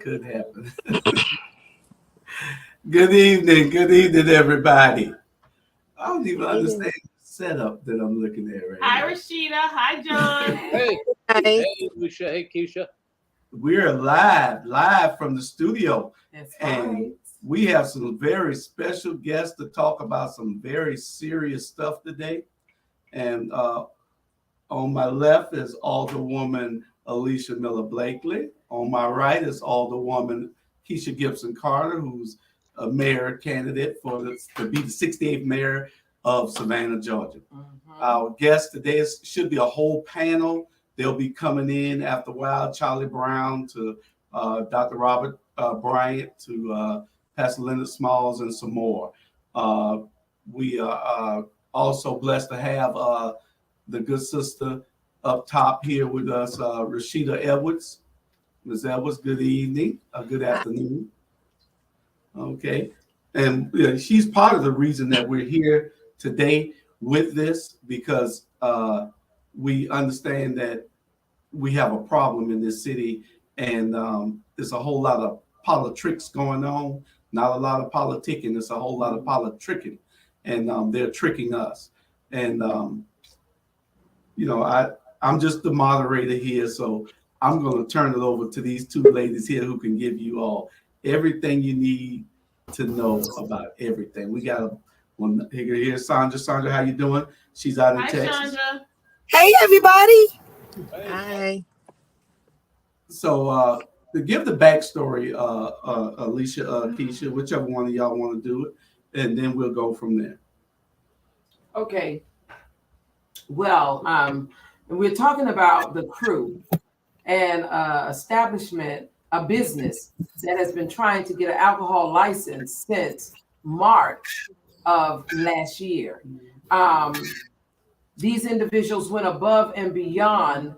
could happen. Good evening, everybody. I don't even understand the setup that I'm looking at right Hi, now. Rashida. Hi, John. Hey, Hi. hey, Lucia. Hey, Keisha. We're live from the studio. That's And right. we have some very special guests to talk about some very serious stuff today. And on my left is Alderwoman Alicia Miller Blakely. On my right is Alderwoman Keisha Gibson Carter, who's a mayor candidate to be the 68th mayor of Savannah, Georgia. Our guest today should be a whole panel. They'll be coming in after a while. Charlie Brown to Dr. Robert Bryant to Pastor Leonard Smalls and some more. We are also blessed to have the good sister up top here with us, Rashida Edwards. Ms. Edwards, good evening, good afternoon. Okay, and she's part of the reason that we're here today with this, because we understand that we have a problem in this city, and there's a whole lot of politics going on, not a lot of politicking, there's a whole lot of politricking, and they're tricking us. And I'm just the moderator here, so I'm going to turn it over to these two ladies here who can give you all everything you need to know about everything. We got one here. Here's Sandra. Sandra, how you doing? She's out in Hi, Texas. Chandra. Hey, everybody. Hey. Hi. So to give the backstory, Alicia, Keisha, whichever one of y'all want to do it, and then we'll go from there. Okay. Well, we're talking about the crew and establishment, a business that has been trying to get an alcohol license since March of last year. These individuals went above and beyond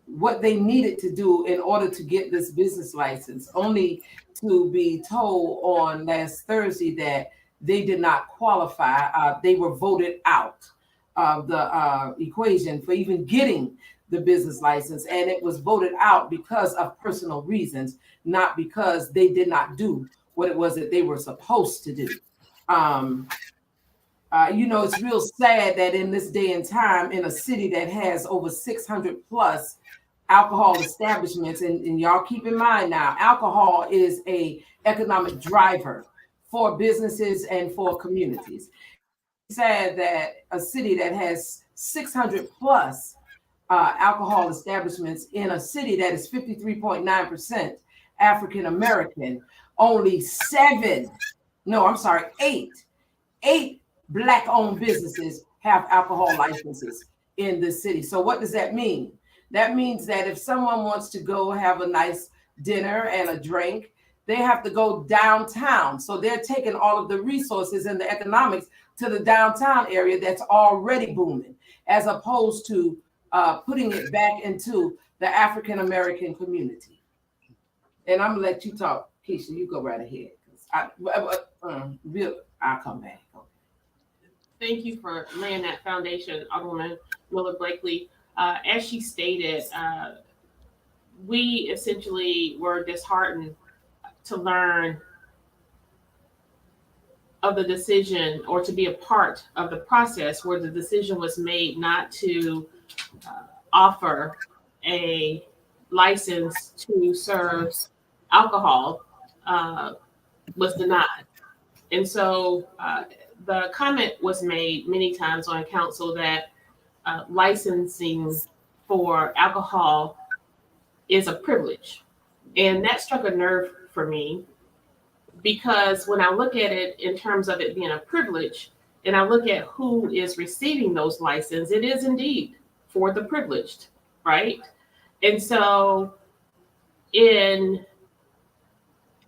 what they needed to do in order to get this business license, only to be told on last Thursday that they did not qualify. They were voted out of the equation for even getting the business license, and it was voted out because of personal reasons, not because they did not do what it was that they were supposed to do. It's real sad that in this day and time, in a city that has over 600 plus alcohol establishments, and y'all keep in mind now, alcohol is a economic driver for businesses and for communities. It's sad that a city that has 600 plus alcohol establishments in a city that is 53.9% African American, only eight Black-owned businesses have alcohol licenses in the city. So what does that mean? That means that if someone wants to go have a nice dinner and a drink, they have to go downtown. So they're taking all of the resources and the economics to the downtown area that's already booming, as opposed to putting it back into the African American community. And I'm gonna let you talk, Keisha. You go right ahead. I'll come back. Thank you for laying that foundation, Alderwoman Miller Blakely. As she stated, we essentially were disheartened to learn of the decision, or to be a part of the process where the decision was made not to offer a license to serve alcohol was denied. And so the comment was made many times on council that licensing for alcohol is a privilege. And that struck a nerve for me, because when I look at it in terms of it being a privilege, and I look at who is receiving those licenses, it is indeed for the privileged, right? And so in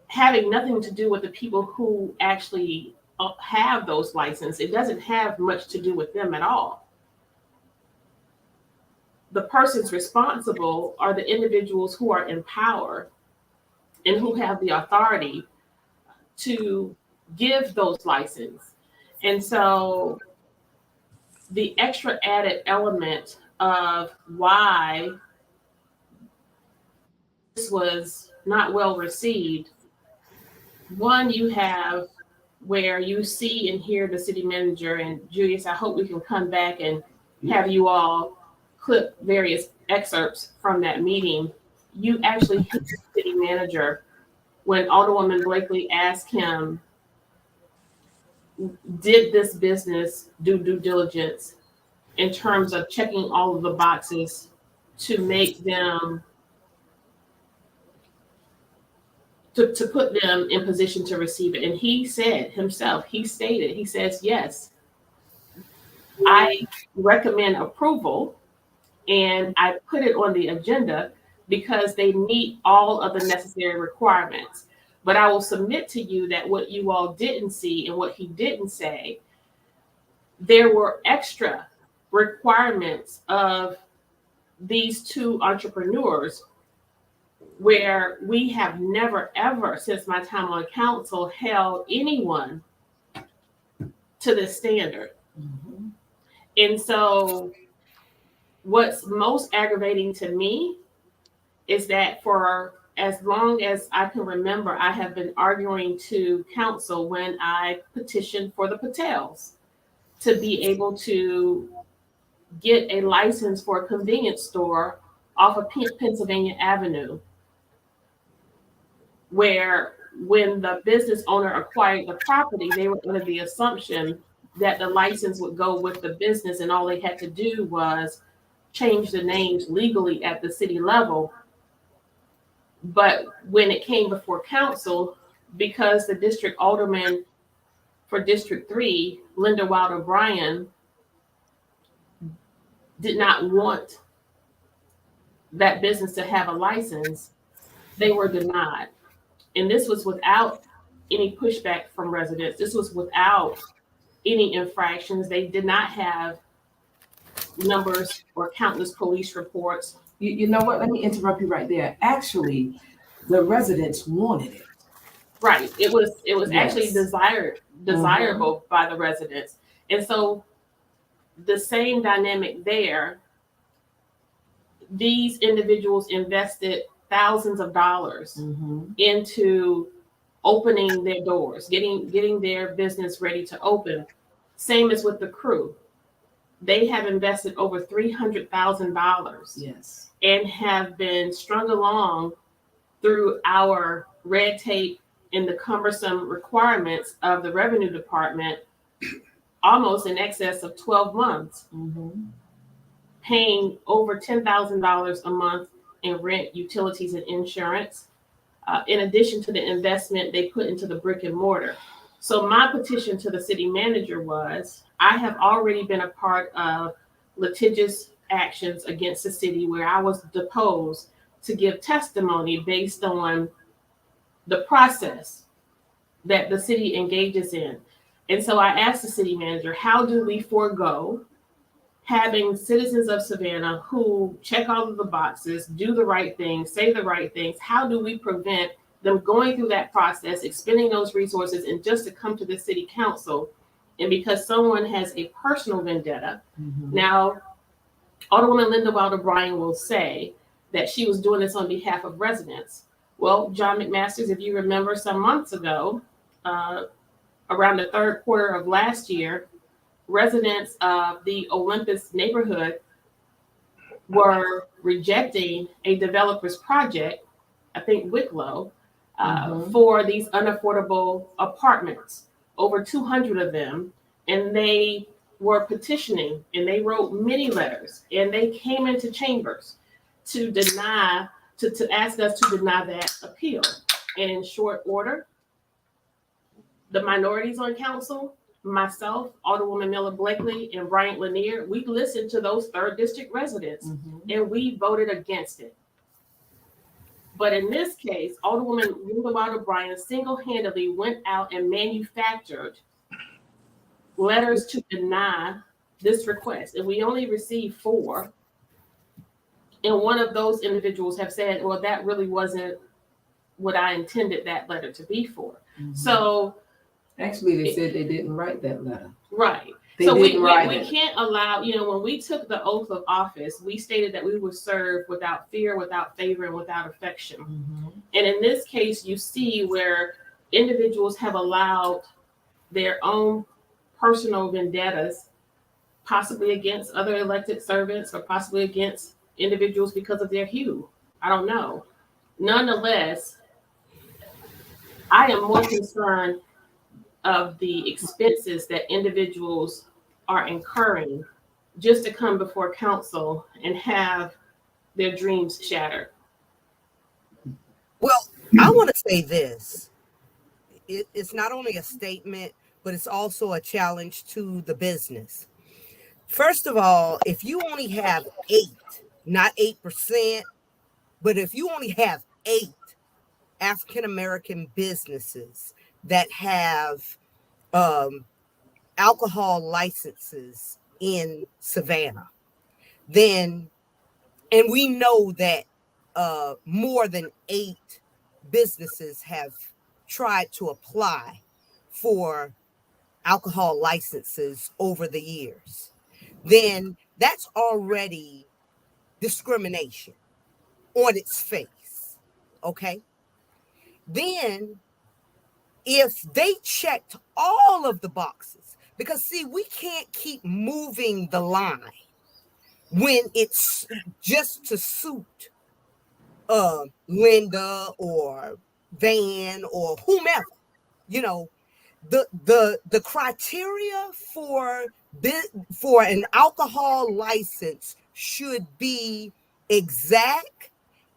having nothing to do with the people who actually have those licenses, it doesn't have much to do with them at all. The persons responsible are the individuals who are in power and who have the authority to give those licenses. And so the extra added element of why this was not well received. One, you have where you see and hear the city manager, and Julius, I hope we can come back and have you all clip various excerpts from that meeting. You actually hear the city manager when Alderwoman Blakely asked him, did this business do due diligence in terms of checking all of the boxes to make them, to put them in position to receive it? And he said himself, he stated, he says, yes, I recommend approval and I put it on the agenda because they meet all of the necessary requirements. But I will submit to you that what you all didn't see and what he didn't say, there were extra requirements of these two entrepreneurs where we have never, ever, since my time on council, held anyone to this standard. Mm-hmm. And so what's most aggravating to me is that for as long as I can remember, I have been arguing to council when I petitioned for the Patels to be able to get a license for a convenience store off of Pennsylvania Avenue, where when the business owner acquired the property, they were under the assumption that the license would go with the business and all they had to do was change the names legally at the city level. But when it came before council, because the district alderman for District 3, Linda Wild O'Brien, did not want that business to have a license, they were denied. And this was without any pushback from residents. This was without any infractions. They did not have numbers or countless police reports. You know what? Let me interrupt you right there. Actually, the residents wanted it. Right. It was Yes. actually desirable by the residents. And so the same dynamic there, these individuals invested thousands of dollars into opening their doors, getting their business ready to open. Same as with the crew. They have invested over $300,000 Yes. and have been strung along through our red tape and the cumbersome requirements of the revenue department almost in excess of 12 months, paying over $10,000 a month in rent, utilities, and insurance, in addition to the investment they put into the brick and mortar. So my petition to the city manager was, I have already been a part of litigious actions against the city where I was deposed to give testimony based on the process that the city engages in. And so I asked the city manager, how do we forego having citizens of Savannah who check all of the boxes, do the right things, say the right things? How do we prevent them going through that process, expending those resources, and just to come to the city council? And because someone has a personal vendetta, now Alderwoman Linda Wild O'Brien will say that she was doing this on behalf of residents. Well, John McMasters, if you remember some months ago, around the third quarter of last year, residents of the Olympus neighborhood were rejecting a developer's project, I think Wicklow, for these unaffordable apartments, over 200 of them. And they were petitioning and they wrote many letters and they came into chambers to deny, to ask us to deny that appeal. And in short order, the minorities on council, myself, Alderwoman Miller Blakely, and Bryant Lanier, we listened to those third district residents and we voted against it. But in this case, Alderwoman Linda Wild O'Brien single-handedly went out and manufactured letters to deny this request. And we only received 4. And one of those individuals have said, well, that really wasn't what I intended that letter to be for. So actually, they said they didn't write that letter. Right. They So didn't write we it. can't allow, when we took the oath of office, we stated that we would serve without fear, without favor, and without affection. And in this case, you see where individuals have allowed their own personal vendettas, possibly against other elected servants or possibly against individuals because of their hue. I don't know. Nonetheless, I am more concerned of the expenses that individuals are incurring just to come before council and have their dreams shattered. Well, I want to say this. It's not only a statement, but it's also a challenge to the business. First of all, if you only have 8, not 8%, but if you only have 8 African American businesses that have alcohol licenses in Savannah, then, and we know that more than 8 businesses have tried to apply for alcohol licenses over the years, then that's already discrimination on its face. Okay. Then if they checked all of the boxes, because see, we can't keep moving the line when it's just to suit Linda or Van or whomever, the criteria for an alcohol license should be exact.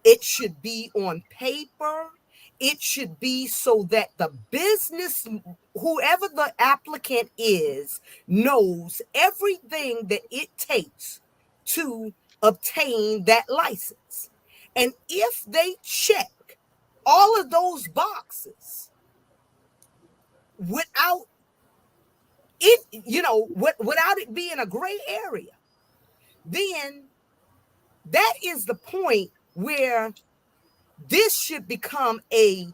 It should be on paper. It should be so that the business, whoever the applicant is, knows everything that it takes to obtain that license. And if they check all of those boxes without it, without it being a gray area, then that is the point where this should become if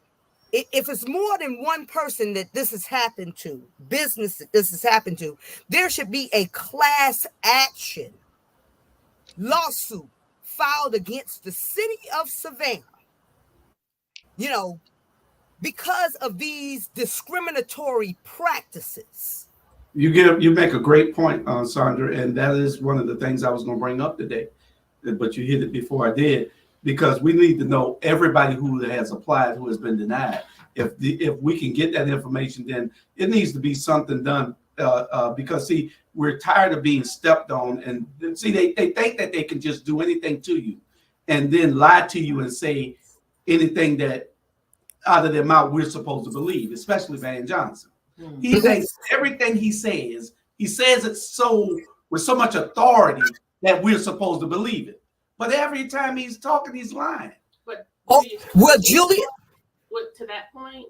it's more than one person that this has happened to, business that this has happened to, there should be a class action lawsuit filed against the city of Savannah, because of these discriminatory practices. You make a great point, Sandra, and that is one of the things I was going to bring up today, but you hit it before I did, because we need to know everybody who has applied, who has been denied. If we can get that information, then it needs to be something done, because see, we're tired of being stepped on, and see, they think that they can just do anything to you and then lie to you and say anything that out of their mouth we're supposed to believe, especially Van Johnson. He thinks everything he says it so with so much authority that we're supposed to believe it. But every time he's talking, he's lying. But Julia, to that point,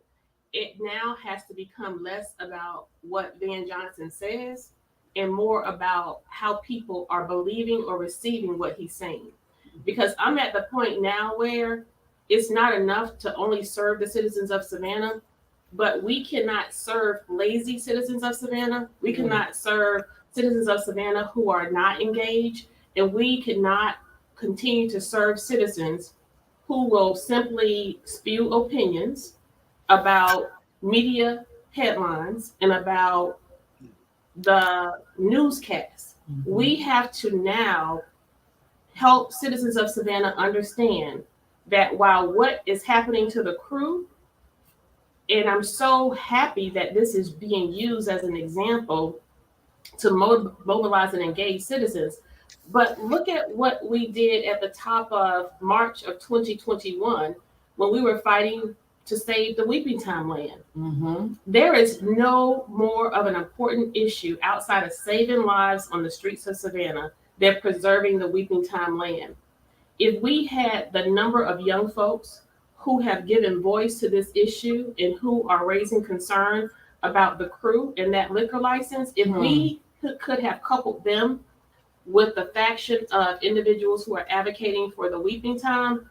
it now has to become less about what Van Johnson says and more about how people are believing or receiving what he's saying. Because I'm at the point now where it's not enough to only serve the citizens of Savannah, but we cannot serve lazy citizens of Savannah. We cannot serve citizens of Savannah who are not engaged, and we cannot continue to serve citizens who will simply spew opinions about media headlines and about the newscasts. We have to now help citizens of Savannah understand that while what is happening to the crew, and I'm so happy that this is being used as an example to mobilize and engage citizens. But look at what we did at the top of March of 2021 when we were fighting to save the Weeping Time land. There is no more of an important issue outside of saving lives on the streets of Savannah than preserving the Weeping Time land. If we had the number of young folks who have given voice to this issue and who are raising concern about the crew and that liquor license, if we could have coupled them with the faction of individuals who are advocating for the Weeping Time,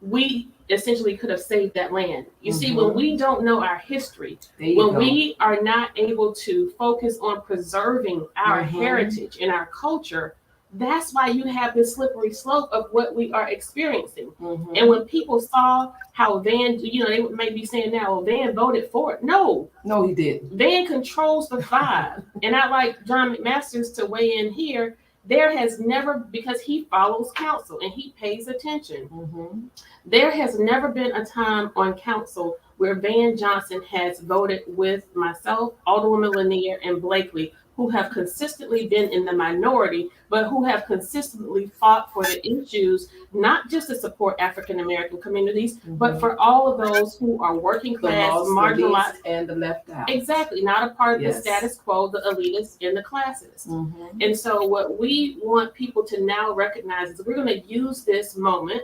we essentially could have saved that land. You see, when we don't know our history, when we are not able to focus on preserving our heritage and our culture, that's why you have this slippery slope of what we are experiencing. And when people saw how Van, they may be saying now, well, Van voted for it. No, he didn't. Van controls the vibe. And I'd like John McMasters to weigh in here. There has never, because he follows council and he pays attention, there has never been a time on council where Van Johnson has voted with myself, Alderwoman Lanier, and Blakely, who have consistently been in the minority, but who have consistently fought for the issues, not just to support African American communities, but for all of those who are working class, marginalized, and the left out. Exactly, not a part of the status quo, the elitists and the classists. And so what we want people to now recognize is we're going to use this moment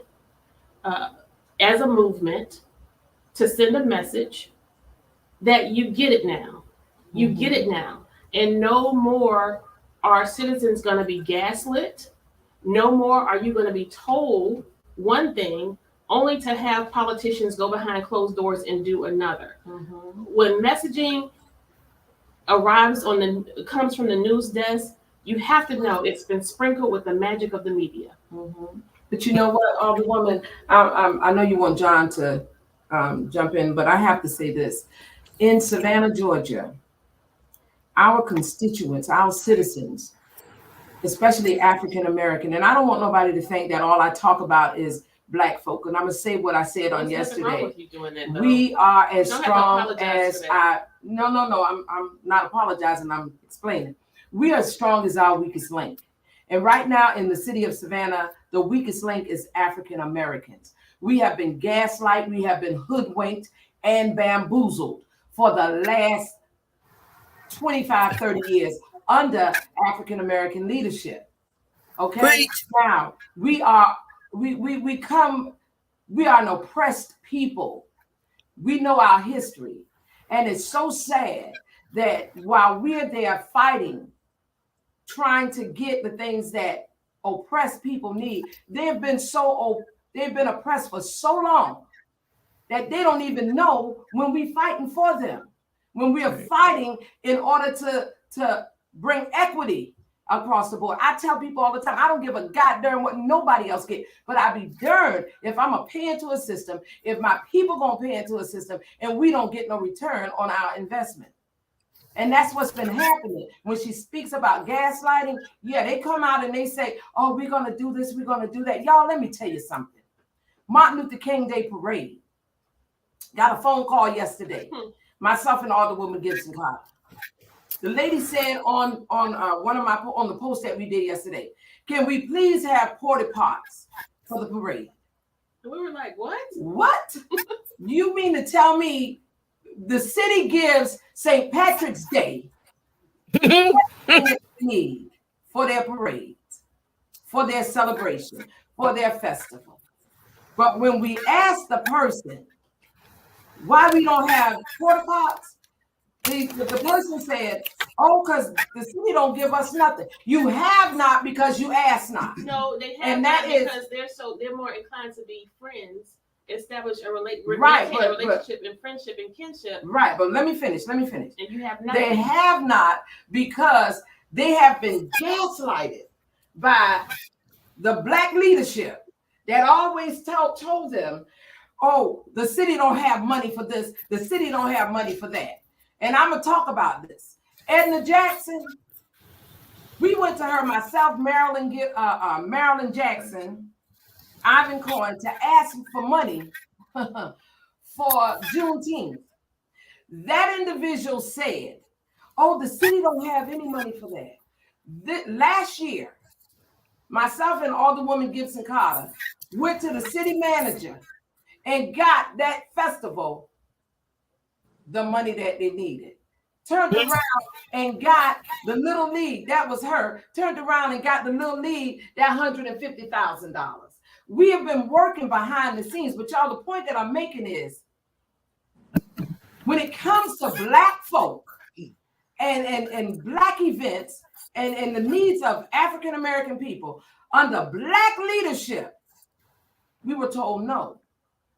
as a movement to send a message that you get it now. You get it now. And no more are citizens going to be gaslit. No more are you going to be told one thing only to have politicians go behind closed doors and do another. When messaging comes from the news desk, you have to know it's been sprinkled with the magic of the media. But you know what, Alderwoman, I know you want John to jump in, but I have to say this. In Savannah, Georgia, our constituents, our citizens, especially African American, and I don't want nobody to think that all I talk about is Black folk. And I'm gonna say what I said on yesterday. We are as strong as No, I'm not apologizing. I'm explaining. We are as strong as our weakest link. And right now in the city of Savannah, the weakest link is African Americans. We have been gaslighted, we have been hoodwinked and bamboozled for the last 25, 30 years under African American leadership. Okay. Preach. Now we are an oppressed people. We know our history. And it's so sad that while we're there fighting, trying to get the things that oppressed people need, they've been oppressed for so long that they don't even know when we're fighting for them. When we are fighting in order to bring equity across the board. I tell people all the time, I don't give a goddamn what nobody else get, but I be darned if I'm a pay into a system, if my people gonna pay into a system and we don't get no return on our investment. And that's what's been happening. When she speaks about gaslighting, they come out and they say, oh, we're gonna do this, we're gonna do that. Y'all, let me tell you something. Martin Luther King Day Parade. Got a phone call yesterday. Myself and Alderwoman Gibson Carter. The lady said on the post that we did yesterday, can we please have porta potties for the parade? And we were like, what? What? You mean to tell me the city gives St. Patrick's Day need for their parades, for their celebration, for their festival? But when we ask the person why we don't have porta potties, the person said, oh, because the city don't give us nothing. You have not because you ask not. No, they have and not that because they're more inclined to be friends, establish a relationship and friendship and kinship. Right, but let me finish. And you have not. They have not because they have been gaslighted by the Black leadership that always told them, oh, the city don't have money for this, the city don't have money for that. And I'm gonna talk about this. Edna Jackson, we went to her, myself, Marilyn Jackson, Ivan Cohen, to ask for money for Juneteenth. That individual said, oh, the city don't have any money for that. Last year, myself and Alderwoman Gibson Carter went to the city manager and got that festival the money that they needed. Turned around and got the Little League, that was her, turned around and got the Little League that $150,000. We have been working behind the scenes, but y'all, the point that I'm making is when it comes to Black folk and Black events and the needs of African American people under Black leadership, we were told no.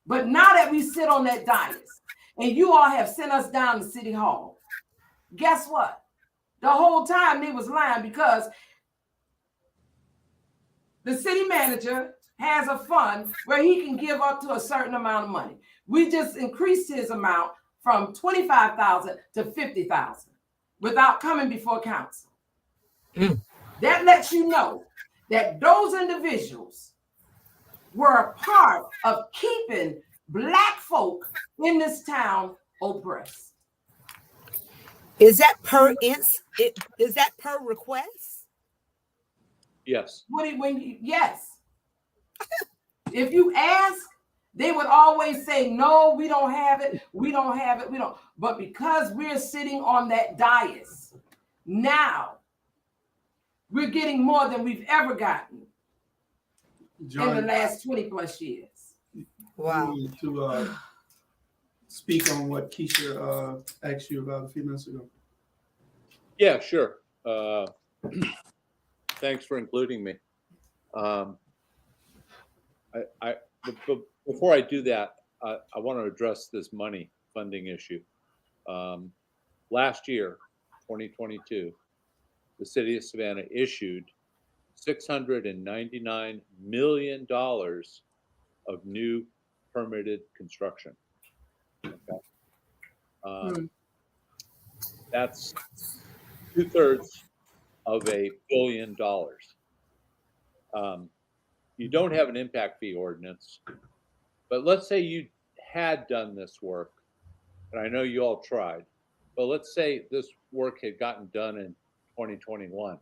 But now that we sit on that dais and you all have sent us down to City Hall, guess what? The whole time they was lying because the city manager has a fund where he can give up to a certain amount of money. We just increased his amount from $25,000 to $50,000 without coming before council. That lets you know that those individuals were a part of keeping Black folk in this town oppressed. Is that per is that per request? Yes. Yes. If you ask, they would always say, no, we don't have it. We don't have it. We don't. But because we're sitting on that dais, now we're getting more than we've ever gotten in the last 20 plus years. Wow. To speak on what Keisha asked you about a few minutes ago. Yeah, sure. Thanks for including me. Before I do that, I want to address this money funding issue. Last year, 2022, the city of Savannah issued $699 million of new permitted construction. Okay. That's 2/3 of $1 billion. You don't have an impact fee ordinance, but let's say you had done this work, and I know you all tried, but let's say this work had gotten done in 2021.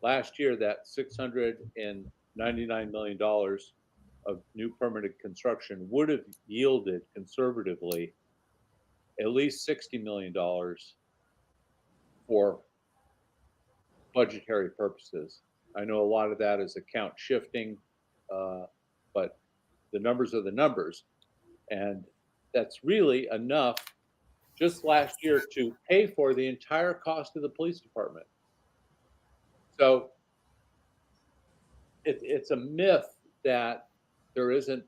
Last year, that $699 million of new permitted construction would have yielded conservatively at least $60 million for budgetary purposes. I know a lot of that is account shifting, but the numbers are the numbers. And that's really enough just last year to pay for the entire cost of the police department. So it's a myth that there isn't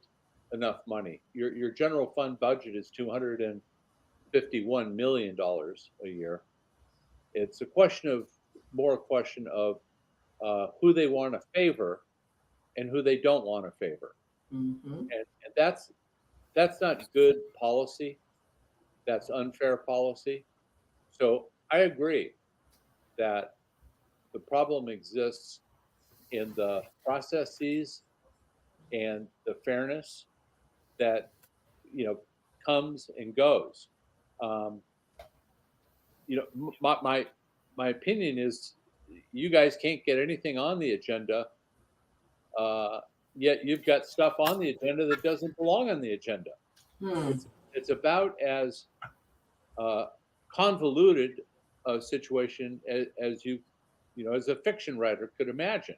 enough money. Your general fund budget is $251 million a year. It's a question of who they want to favor and who they don't want to favor. And that's not good policy. That's unfair policy. So I agree that the problem exists in the processes and the fairness that comes and goes. My opinion is you guys can't get anything on the agenda, yet you've got stuff on the agenda that doesn't belong on the agenda. It's about as convoluted a situation as as a fiction writer could imagine.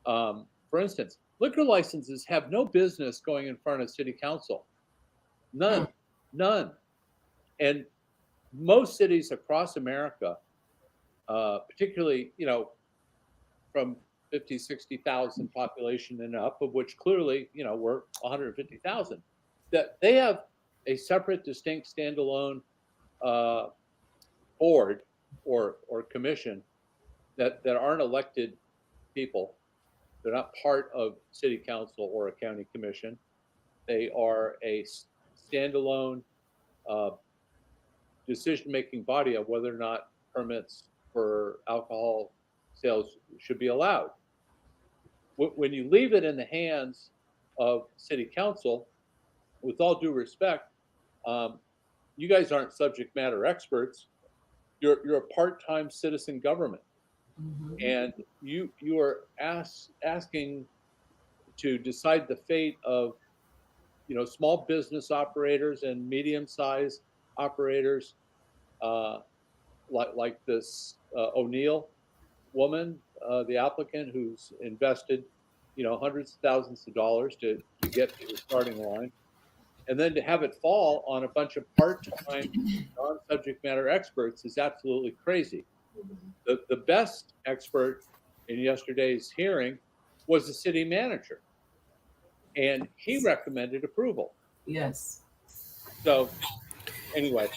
For instance, liquor licenses have no business going in front of city council. None. And most cities across America, particularly, from 50, 60,000 population and up, of which clearly, we're 150,000, that they have a separate, distinct, standalone board or commission that aren't elected people. They're not part of city council or a county commission. They are a standalone decision-making body of whether or not permits for alcohol sales should be allowed. When you leave it in the hands of city council, with all due respect, you guys aren't subject matter experts. You're a part-time citizen government, and you are asking to decide the fate of small business operators and medium-sized operators, like this O'Neill woman, the applicant who's invested hundreds of thousands of dollars to get to the starting line, and then to have it fall on a bunch of part-time non-subject matter experts is absolutely crazy. The best expert in yesterday's hearing was the city manager, and he recommended approval. Yes. So anyway,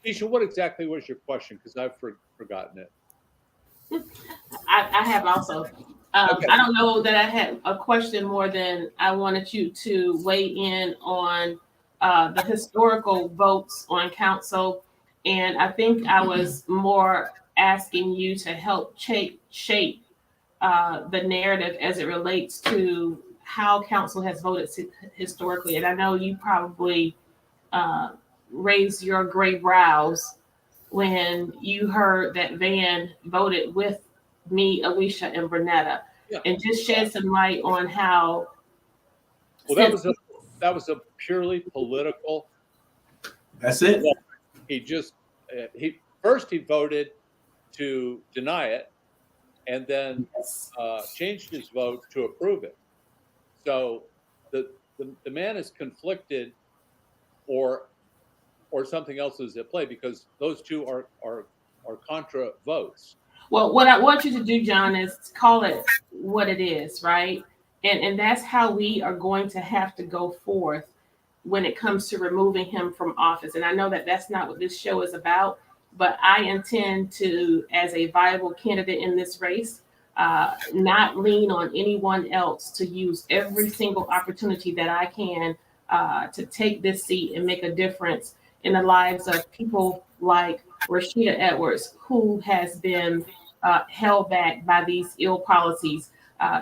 Keisha, what exactly was your question? Because I've forgotten it. I have also. Okay. I don't know that I had a question more than I wanted you to weigh in on the historical votes on council. And I think I was more asking you to help shape the narrative as it relates to how council has voted historically. And I know you probably raised your gray brows when you heard that Van voted with me, Alicia, and Bernetta, Yeah. and just shed some light on how. Well, that was a purely political. That's it. He just he voted to deny it, and then changed his vote to approve it. So the man is conflicted, or something else is at play, because those two are contra votes. Well, what I want you to do, John, is call it what it is, right? And that's how we are going to have to go forth when it comes to removing him from office. And I know that that's not what this show is about, but I intend to, as a viable candidate in this race, not lean on anyone else, to use every single opportunity that I can to take this seat and make a difference in the lives of people like Rashida Edwards, who has been held back by these ill policies,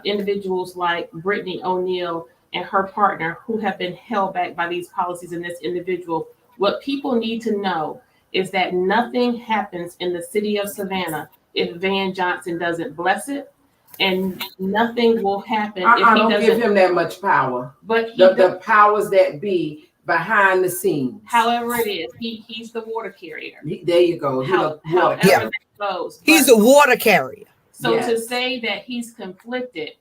individuals like Brittany O'Neill and her partner, who have been held back by these policies, and this individual. What people need to know is that nothing happens in the city of Savannah if Van Johnson doesn't bless it, and nothing will happen if he don't doesn't give him that much power. But the powers that be behind the scenes. However it is, he's the water carrier. There you go. However Yeah. that goes. He's a water carrier. So Yes. to say that he's conflicted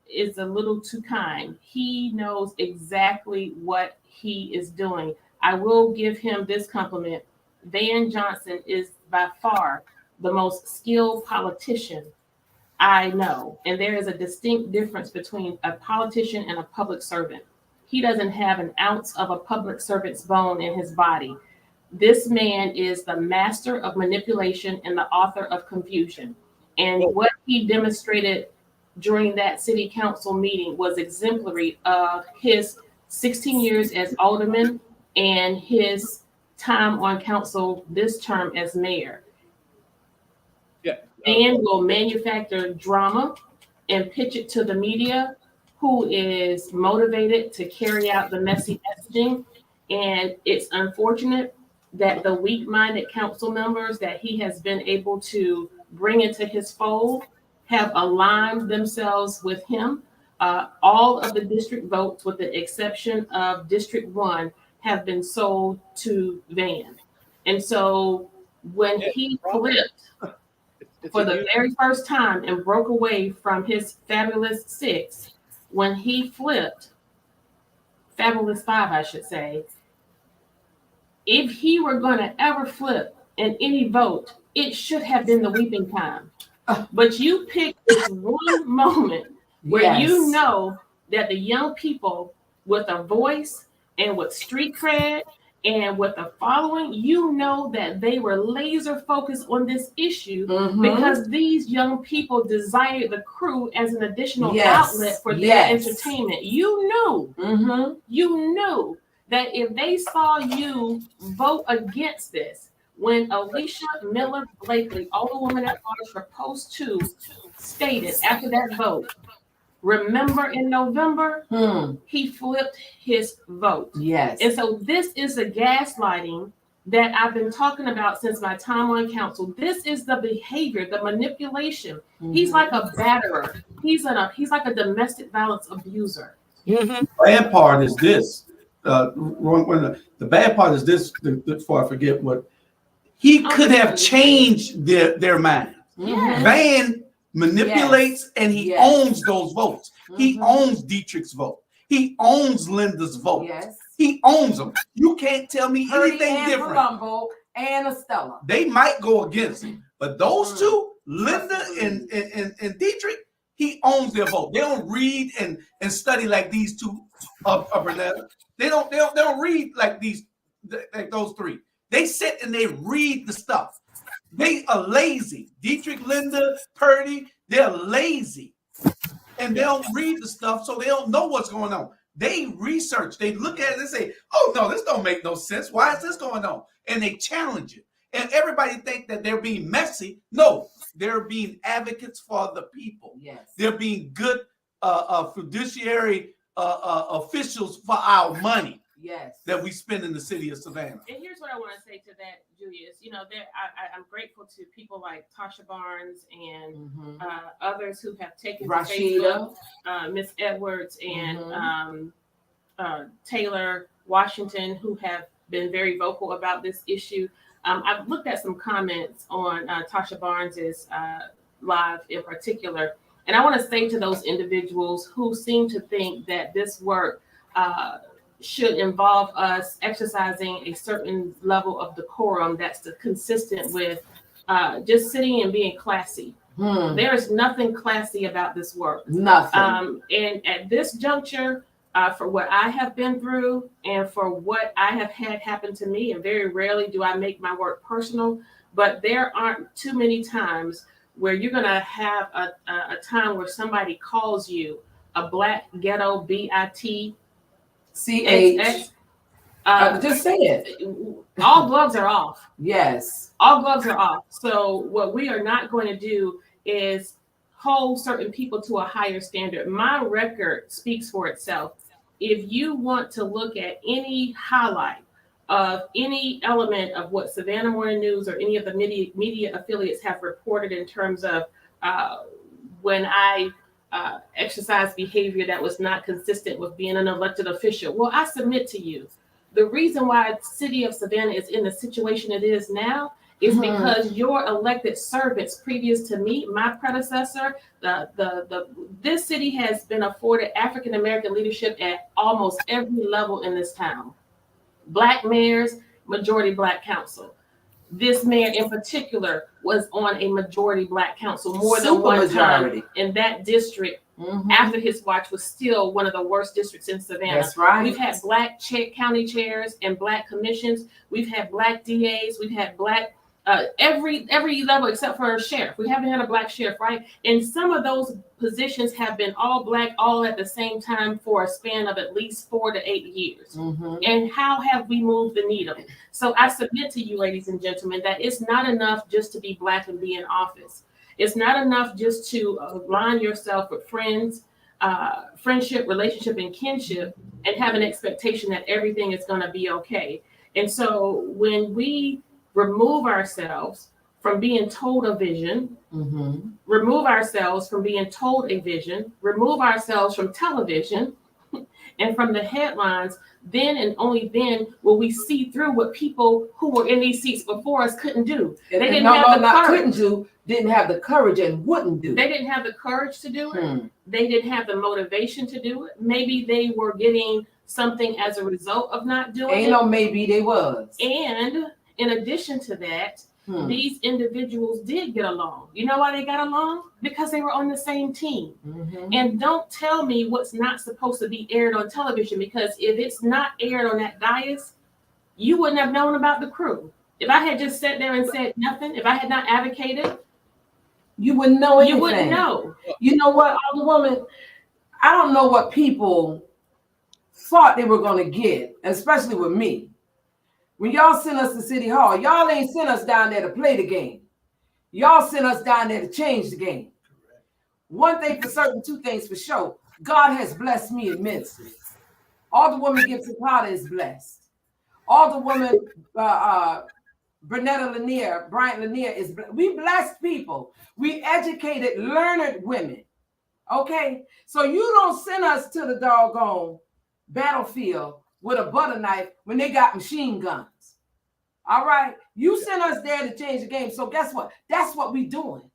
is a little too kind. He knows exactly what he is doing. I will give him this compliment. Van Johnson is by far the most skilled politician I know. And there is a distinct difference between a politician and a public servant. He doesn't have an ounce of a public servant's bone in his body. This man is the master of manipulation and the author of confusion. And what he demonstrated during that city council meeting was exemplary of his 16 years as alderman and his time on council this term as mayor. Yeah. And will manufacture drama and pitch it to the media, who is motivated to carry out the messy messaging. And it's unfortunate that the weak-minded council members that he has been able to bring into his fold have aligned themselves with him. All of the district votes, with the exception of District 1, have been sold to Van. And so when he flipped for the very first time and broke away from his fabulous 6, when he flipped, fabulous 5, I should say, if he were going to ever flip in any vote, it should have been the weeping time. But you picked this one moment where you know that the young people with a voice and with street cred and with a following, you know that they were laser focused on this issue because these young people desired the crew as an additional outlet for their entertainment. You knew that if they saw you vote against this, when Alicia Miller Blakely, Alderwoman at Large for Post 2, stated after that vote, remember in November, he flipped his vote. Yes. And so this is the gaslighting that I've been talking about since my time on council. This is the behavior, the manipulation. He's like a batterer. He's like a domestic violence abuser. The bad part is this. The bad part is this, before I forget what, he could have changed their mind. Yes. Van manipulates and he owns those votes. He owns Dietrich's vote. He owns Linda's vote. Yes. He owns them. You can't tell me anything and different. Palumbo and Estella. They might go against him, but those two, Linda and Dietrich, he owns their vote. They don't read and study like these two of Bernetta. They don't read like those three. They sit and they read the stuff. They are lazy. Dietrich, Linda, Purdy, they're lazy. And they don't read the stuff, so they don't know what's going on. They research, they look at it and say, oh no, this don't make no sense. Why is this going on? And they challenge it. And everybody think that they're being messy. No, they're being advocates for the people. Yes. They're being good fiduciary officials for our money. Yes. That we spend in the city of Savannah. And here's what I want to say to that, Julius. You know, I'm grateful to people like Tasha Barnes and others who have taken to Facebook, Miss Edwards and Taylor Washington, who have been very vocal about this issue. I've looked at some comments on Tasha Barnes's live in particular, and I want to say to those individuals who seem to think that this work should involve us exercising a certain level of decorum that's consistent with just sitting and being classy. There is nothing classy about this work. Nothing. And at this juncture, for what I have been through and for what I have had happen to me, and very rarely do I make my work personal, but there aren't too many times where you're going to have a time where somebody calls you a black ghetto BIT CH. Just say it. All gloves are off. Yes. All gloves are off. So what we are not going to do is hold certain people to a higher standard. My record speaks for itself. If you want to look at any highlight of any element of what Savannah Morning News or any of the media affiliates have reported in terms of when I exercise behavior that was not consistent with being an elected official. Well, I submit to you, the reason why the city of Savannah is in the situation it is now is because your elected servants previous to me, my predecessor, this city has been afforded African-American leadership at almost every level in this town. Black mayors, majority Black council. This mayor in particular was on a majority Black council more than one time, and that district after his watch was still one of the worst districts in Savannah. That's right. We've had Black county chairs and Black commissions. We've had Black DAs. We've had Black every level except for a sheriff. We haven't had a Black sheriff, right? And some of those positions have been all Black all at the same time for a span of at least 4 to 8 years. And how have we moved the needle? So I submit to you, ladies and gentlemen, that it's not enough just to be Black and be in office. It's not enough just to align yourself with friends, friendship, relationship, and kinship, and have an expectation that everything is going to be okay. And so when we remove ourselves from being told a vision, remove ourselves from being told a vision, remove ourselves from television and from the headlines, then and only then will we see through what people who were in these seats before us couldn't do. They didn't have the courage. Didn't have the courage and wouldn't do. They didn't have the courage to do it. They didn't have the motivation to do it. Maybe they were getting something as a result of not doing it. Ain't no maybe they was. And in addition to that, these individuals did get along. You know why they got along? Because they were on the same team. And don't tell me what's not supposed to be aired on television, because if it's not aired on that dais, you wouldn't have known about the crew. If I had just sat there and said nothing, if I had not advocated, you wouldn't know anything. You wouldn't know. You know what, Alderwoman? I don't know what people thought they were going to get, especially with me. When y'all sent us to City Hall, y'all ain't sent us down there to play the game. Y'all sent us down there to change the game. One thing for certain, two things for sure. God has blessed me immensely. Alderwoman Gibson Potter is blessed. Alderwoman Bryant Lanier is blessed. We blessed people. We educated, learned women. Okay? So you don't send us to the doggone battlefield with a butter knife when they got machine guns. All right? You sent us there to change the game. So guess what? That's what we're doing.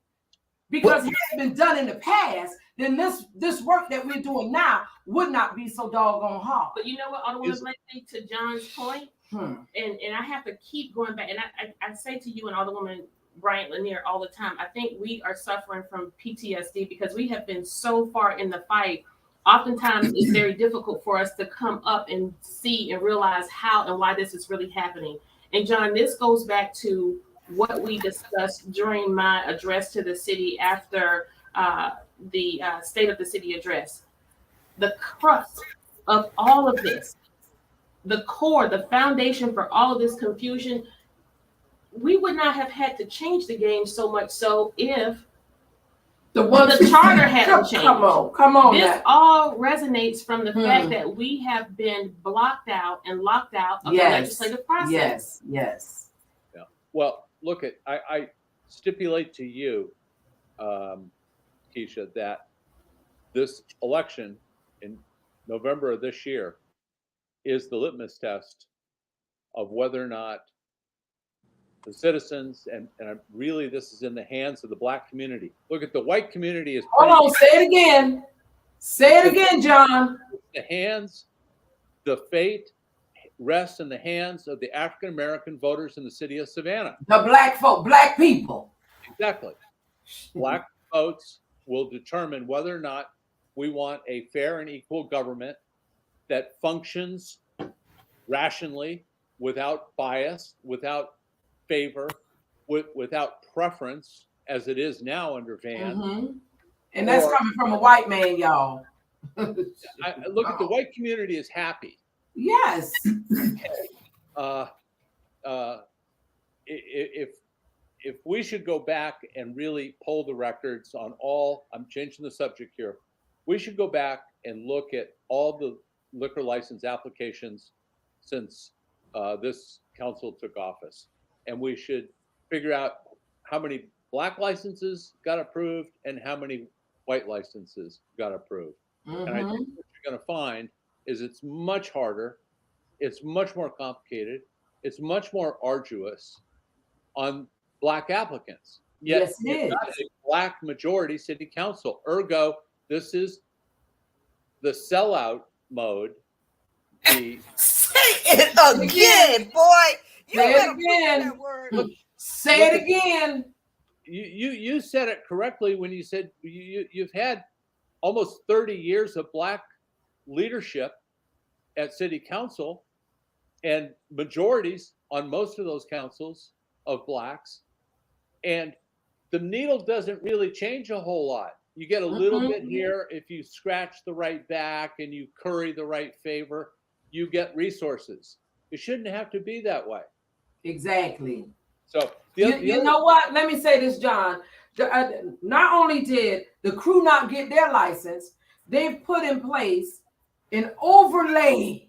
Because it had been done in the past, then this work that we're doing now would not be so doggone hard. But you know what, Alderwoman Blakely, to John's point, and I have to keep going back, and I say to you and Alderwoman Bryant Lanier all the time, I think we are suffering from PTSD because we have been so far in the fight oftentimes it's very difficult for us to come up and see and realize how and why this is really happening. And John, this goes back to what we discussed during my address to the city after the State of the City address. The crux of all of this, the core, the foundation for all of this confusion, we would not have had to change the game so much so if the charter hadn't changed. Come on. This now. all resonates from the fact that we have been blocked out and locked out of the legislative process. Yes. Yeah. Well, look I stipulate to you, Keisha, that this election in November of this year is the litmus test of whether or not the citizens, and really this is in the hands of the Black community. Look at the white community is. Hold on, say it again. Say it again, John. The fate rests in the hands of the African American voters in the city of Savannah. The black folk, black people. Exactly. Black votes will determine whether or not we want a fair and equal government that functions rationally, without bias, without favor, without preference, as it is now under Van. Mm-hmm. And that's coming from a white man, y'all. Look at the white community is happy. Yes. If we should go back and really pull the records on all, I'm changing the subject here. We should go back and look at all the liquor license applications since this council took office. And we should figure out how many Black licenses got approved and how many white licenses got approved. Mm-hmm. And I think what you're going to find is it's much harder, it's much more complicated, it's much more arduous on Black applicants. Yet yes, it is. Got a Black majority city council. Ergo, this is the sellout mode. Say it again, boy. You Say better it again. put that word. Say it again. You said it correctly when you said you've had almost 30 years of Black leadership at city council and majorities on most of those councils of Blacks. And the needle doesn't really change a whole lot. You get a little bit here if you scratch the right back and you curry the right favor, you get resources. It shouldn't have to be that way. Exactly. So you know what? Let me say this, John. Not only did the crew not get their license, they've put in place an overlay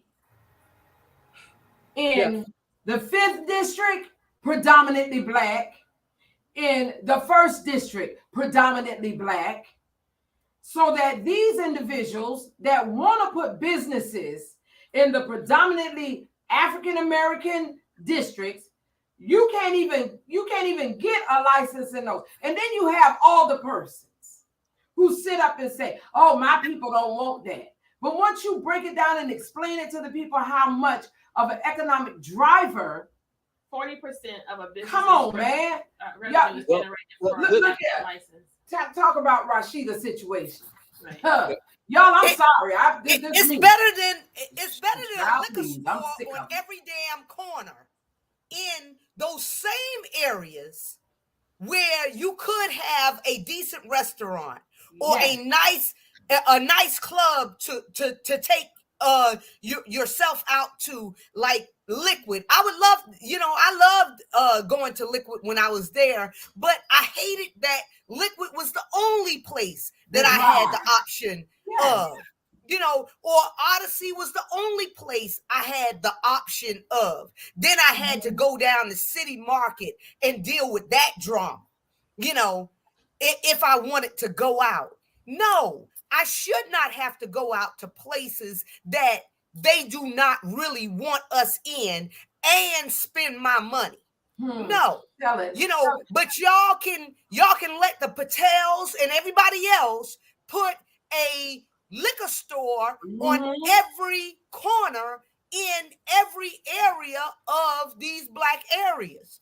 in the 5th district, predominantly Black, in the 1st district, predominantly Black, so that these individuals that want to put businesses in the predominantly African American districts, you can't even get a license in those. And then you have all the persons who sit up and say, oh, my people don't want that. But once you break it down and explain it to the people how much of an economic driver, 40% of a business. Come on, man. Revenue is generated from look a license. Talk about Rashida's situation. Right. Y'all, I'm sorry. It's better than a liquor Please, store I'm sick on of it. every damn corner in those same areas where you could have a decent restaurant or a nice club to take yourself out to, like Liquid. I loved going to Liquid when I was there, but I hated that Liquid was the only place that I had the option of. Or Odyssey was the only place I had the option of. Then I had to go down to City Market and deal with that drama, if I wanted to go out. No, I should not have to go out to places that they do not really want us in and spend my money. No, but y'all can let the Patels and everybody else put a liquor store on every corner in every area of these Black areas.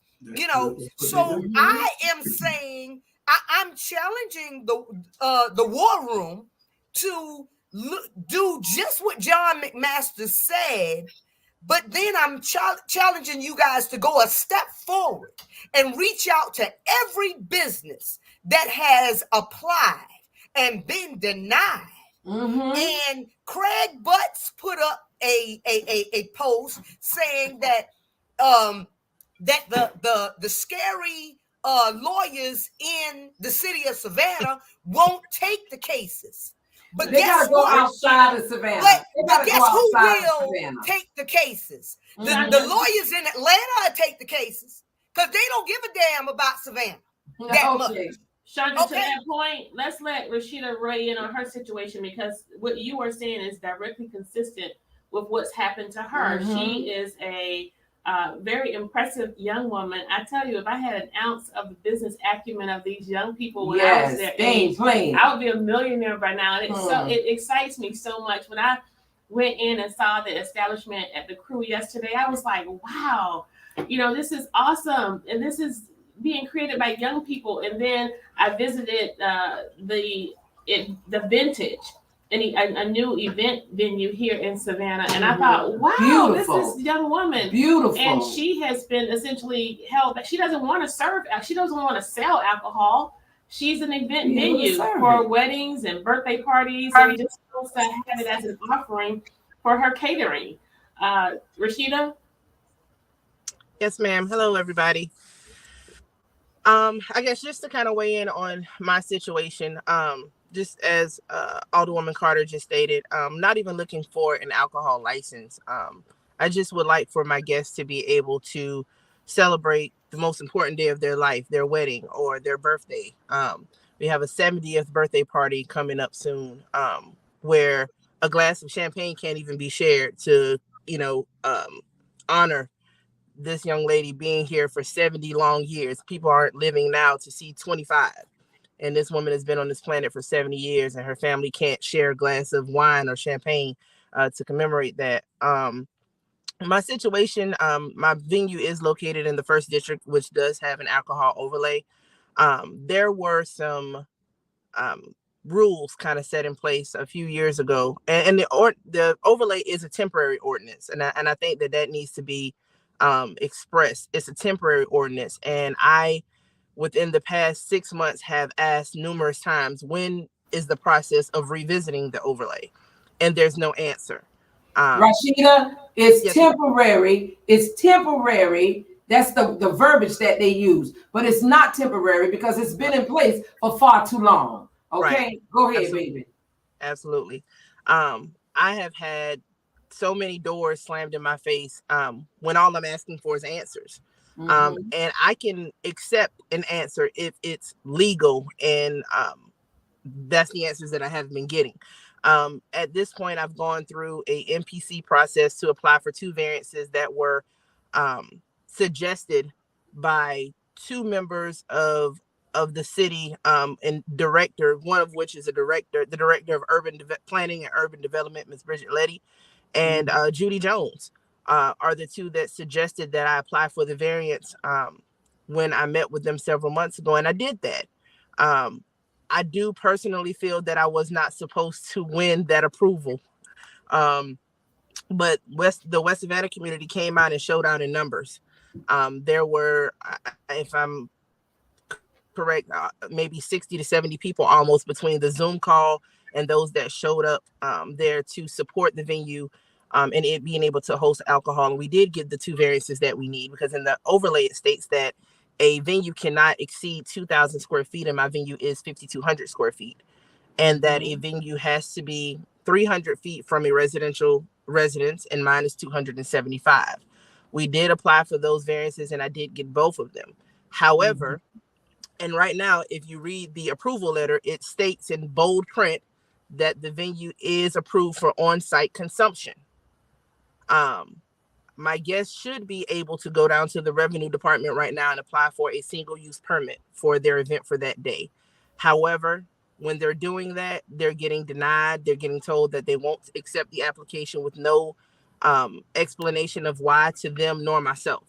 So I am saying I'm challenging the war room to do just what John McMaster said, but then I'm challenging you guys to go a step forward and reach out to every business that has applied and been denied. And Craig Butts put up a post saying that the scary lawyers in the city of Savannah won't take the cases. But they gotta go outside of Savannah. But guess who will take the cases? The lawyers in Atlanta take the cases because they don't give a damn about Savannah that much. Chandra, to that point, let's let Rashida weigh in on her situation, because what you are saying is directly consistent with what's happened to her. She is a very impressive young woman. I tell you, if I had an ounce of the business acumen of these young people when I was their age, I would be a millionaire by now. And it excites me so much. When I went in and saw the establishment at the Crew yesterday, I was like, wow, this is awesome. And this is being created by young people. And then I visited the Vintage, a new event venue here in Savannah. And I thought, wow, this is young woman. Beautiful. And she has been essentially held back. She doesn't want to serve. She doesn't want to sell alcohol. She's an event venue for weddings and birthday parties. And just wants to have it as an offering for her catering. Rashida? Yes, ma'am. Hello, everybody. I guess just to kind of weigh in on my situation, just as Alderwoman Carter just stated, not even looking for an alcohol license. I just would like for my guests to be able to celebrate the most important day of their life, their wedding or their birthday. We have a 70th birthday party coming up soon, where a glass of champagne can't even be shared to, honor this young lady being here for 70 long years. People aren't living now to see 25. And this woman has been on this planet for 70 years, and her family can't share a glass of wine or champagne to commemorate that. My situation, my venue is located in the 1st District, which does have an alcohol overlay. There were some rules kind of set in place a few years ago, and the overlay is a temporary ordinance, and I think that needs to be expressed. It's a temporary ordinance, and I, within the past 6 months, have asked numerous times, when is the process of revisiting the overlay? And there's no answer. Rashida, it's temporary. It's temporary. That's the verbiage that they use, but it's not temporary because it's been in place for far too long. Okay, right. Go ahead, baby. Absolutely. I have had so many doors slammed in my face when all I'm asking for is answers. And I can accept an answer if it's legal, and that's the answers that I have been getting. At this point, I've gone through a MPC process to apply for 2 variances that were suggested by 2 members of the city and director, one of which is the director of urban planning and urban development, Ms. Bridget Letty, and Judy Jones are the 2 that suggested that I apply for the variance when I met with them several months ago, and I did that. I do personally feel that I was not supposed to win that approval, but the West Savannah community came out and showed out in numbers. There were, if I'm correct, maybe 60 to 70 people almost between the Zoom call and those that showed up there to support the venue and it being able to host alcohol. And we did get the 2 variances that we need, because in the overlay it states that a venue cannot exceed 2,000 square feet, and my venue is 5,200 square feet, and that a venue has to be 300 feet from a residential residence, and mine is 275. We did apply for those variances, and I did get both of them. However, and right now, if you read the approval letter, it states in bold print that the venue is approved for on-site consumption. My guests should be able to go down to the revenue department right now and apply for a single-use permit for their event for that day. However, when they're doing that, they're getting denied. They're getting told that they won't accept the application with no explanation of why to them nor myself.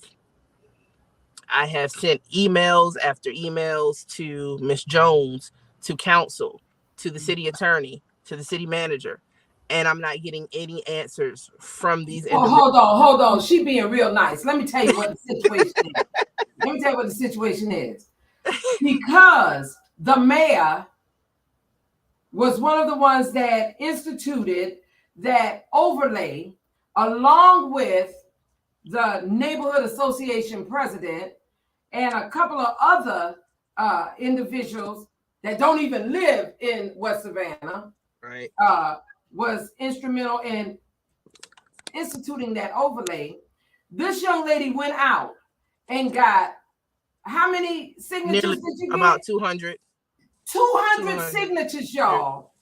I have sent emails after emails to Ms. Jones, to council, to the city attorney, to the city manager, and I'm not getting any answers from these Oh, individuals. hold on. She being real nice. Let me tell you what the situation is. Let me tell you what the situation is. Because the mayor was one of the ones that instituted that overlay, along with the neighborhood association president and a couple of other individuals that don't even live in West Savannah, Right. was instrumental in instituting that overlay. This young lady went out and got how many signatures Nearly did you get? about 200. 200 signatures, y'all,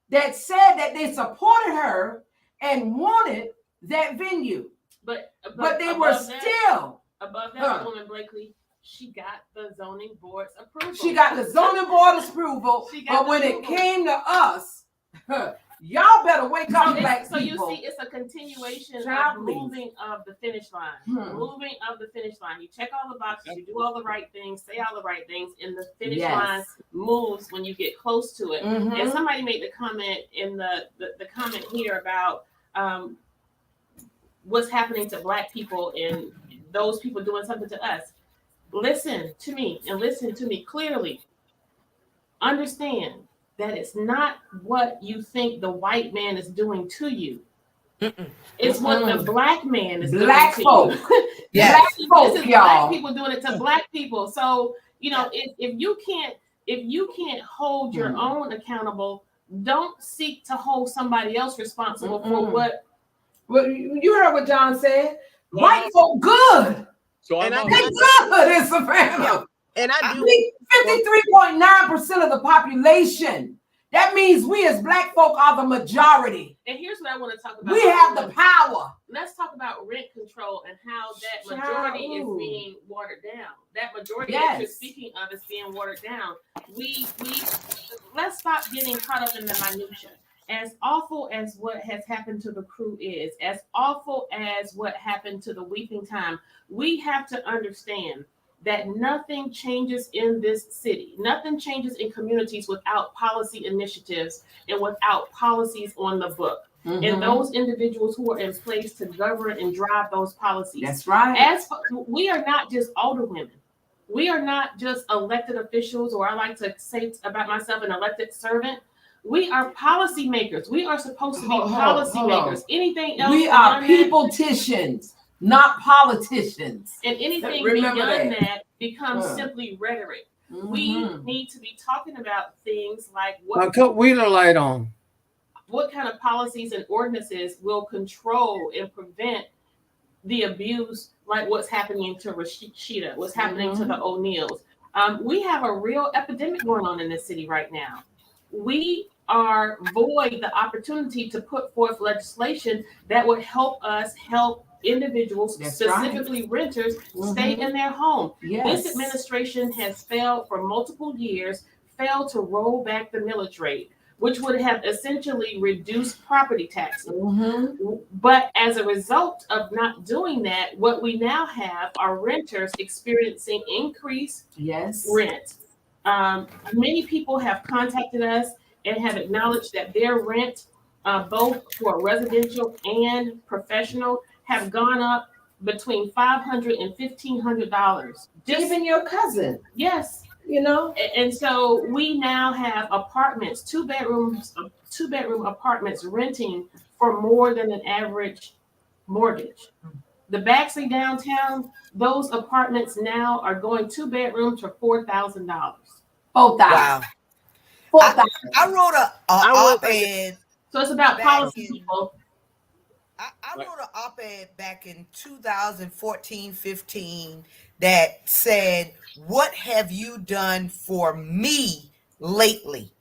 that said that they supported her and wanted that venue. But they were still above that, woman Blakely, she got the zoning board's approval. She got the zoning board's approval, but when it came to us, y'all better wake up, black so people. you see, it's a continuation Child, of moving of the finish line. Moving of the finish line. You check all the boxes, you do all the right things, say all the right things, and the finish line moves when you get close to it. And somebody made the comment in the comment here about what's happening to black people and those people doing something to us. Listen to me and listen to me clearly. Understand that it's not what you think the white man is doing to you. It's what the black man is doing to you. Yes. This is black people doing it to black people. So, you know, if you can't hold your own accountable, don't seek to hold somebody else responsible for what. Well, you heard what John said. White folk good. So And I'm They good in Savannah. And I do 53.9% of the population. That means we as black folk are the majority. And here's what I want to talk about. We have the power. Let's talk about rent control and how that majority is being watered down. That majority that you're speaking of is being watered down. We let's stop getting caught up in the minutia. As awful as what has happened to the crew is, as awful as what happened to the Weeping Time, we have to understand that nothing changes in this city. Nothing changes in communities without policy initiatives and without policies on the book. And those individuals who are in place to govern and drive those policies. That's right. As we are not just older women. We are not just elected officials, or I like to say about myself, an elected servant. We are policy makers. We are supposed to be policy makers. Anything else? We are peopleticians, not politicians. And anything Remember beyond that becomes simply rhetoric. We need to be talking about things like Now cut Wheeler light on. What kind of policies and ordinances will control and prevent the abuse, like what's happening to Rashida, what's happening to the O'Neills. We have a real epidemic going on in this city right now. We are void the opportunity to put forth legislation that would help us help individuals, specifically renters, stay in their home. This administration has failed for multiple years, failed to roll back the millage rate, which would have essentially reduced property taxes. But as a result of not doing that, what we now have are renters experiencing increased rent. Many people have contacted us and have acknowledged that their rent, both for residential and professional, have gone up between $500 and $1,500. Even your cousin. Yes. You know, and so we now have apartments, two bedroom apartments renting for more than an average mortgage. The Baxley downtown, those apartments now are going 2 bedrooms for $4,000. Wow. I wrote a op-ed. So it's about policy, people. I wrote an op-ed back in 2014-15 that said, "What have you done for me lately?"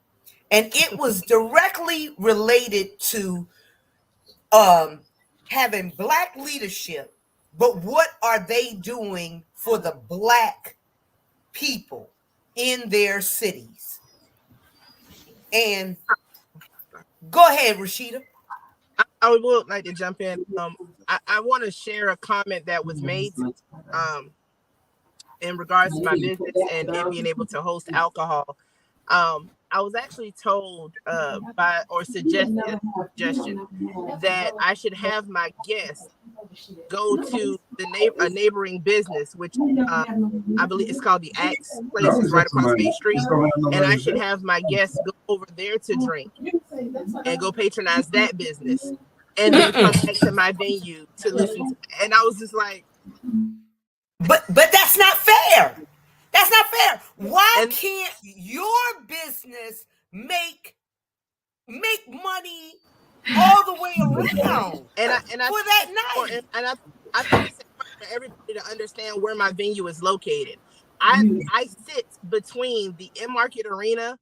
And it was directly related to having Black leadership, but what are they doing for the Black people in their cities? And go ahead, Rashida. I would like to jump in. I want to share a comment that was made in regards to my business and being able to host alcohol. I I was actually told by or suggested suggestion that I should have my guests go to a neighboring business, which I believe it's called the Axe Place, is right across Bay Street, and I should have my guests go over there to drink and go patronize that business, and then come back to my venue to listen to. And I was just like, but that's not fair. That's not fair. Why can't your business make money all the way around and I for that night? And I think it's important for everybody to understand where my venue is located. I sit between the M-Market Arena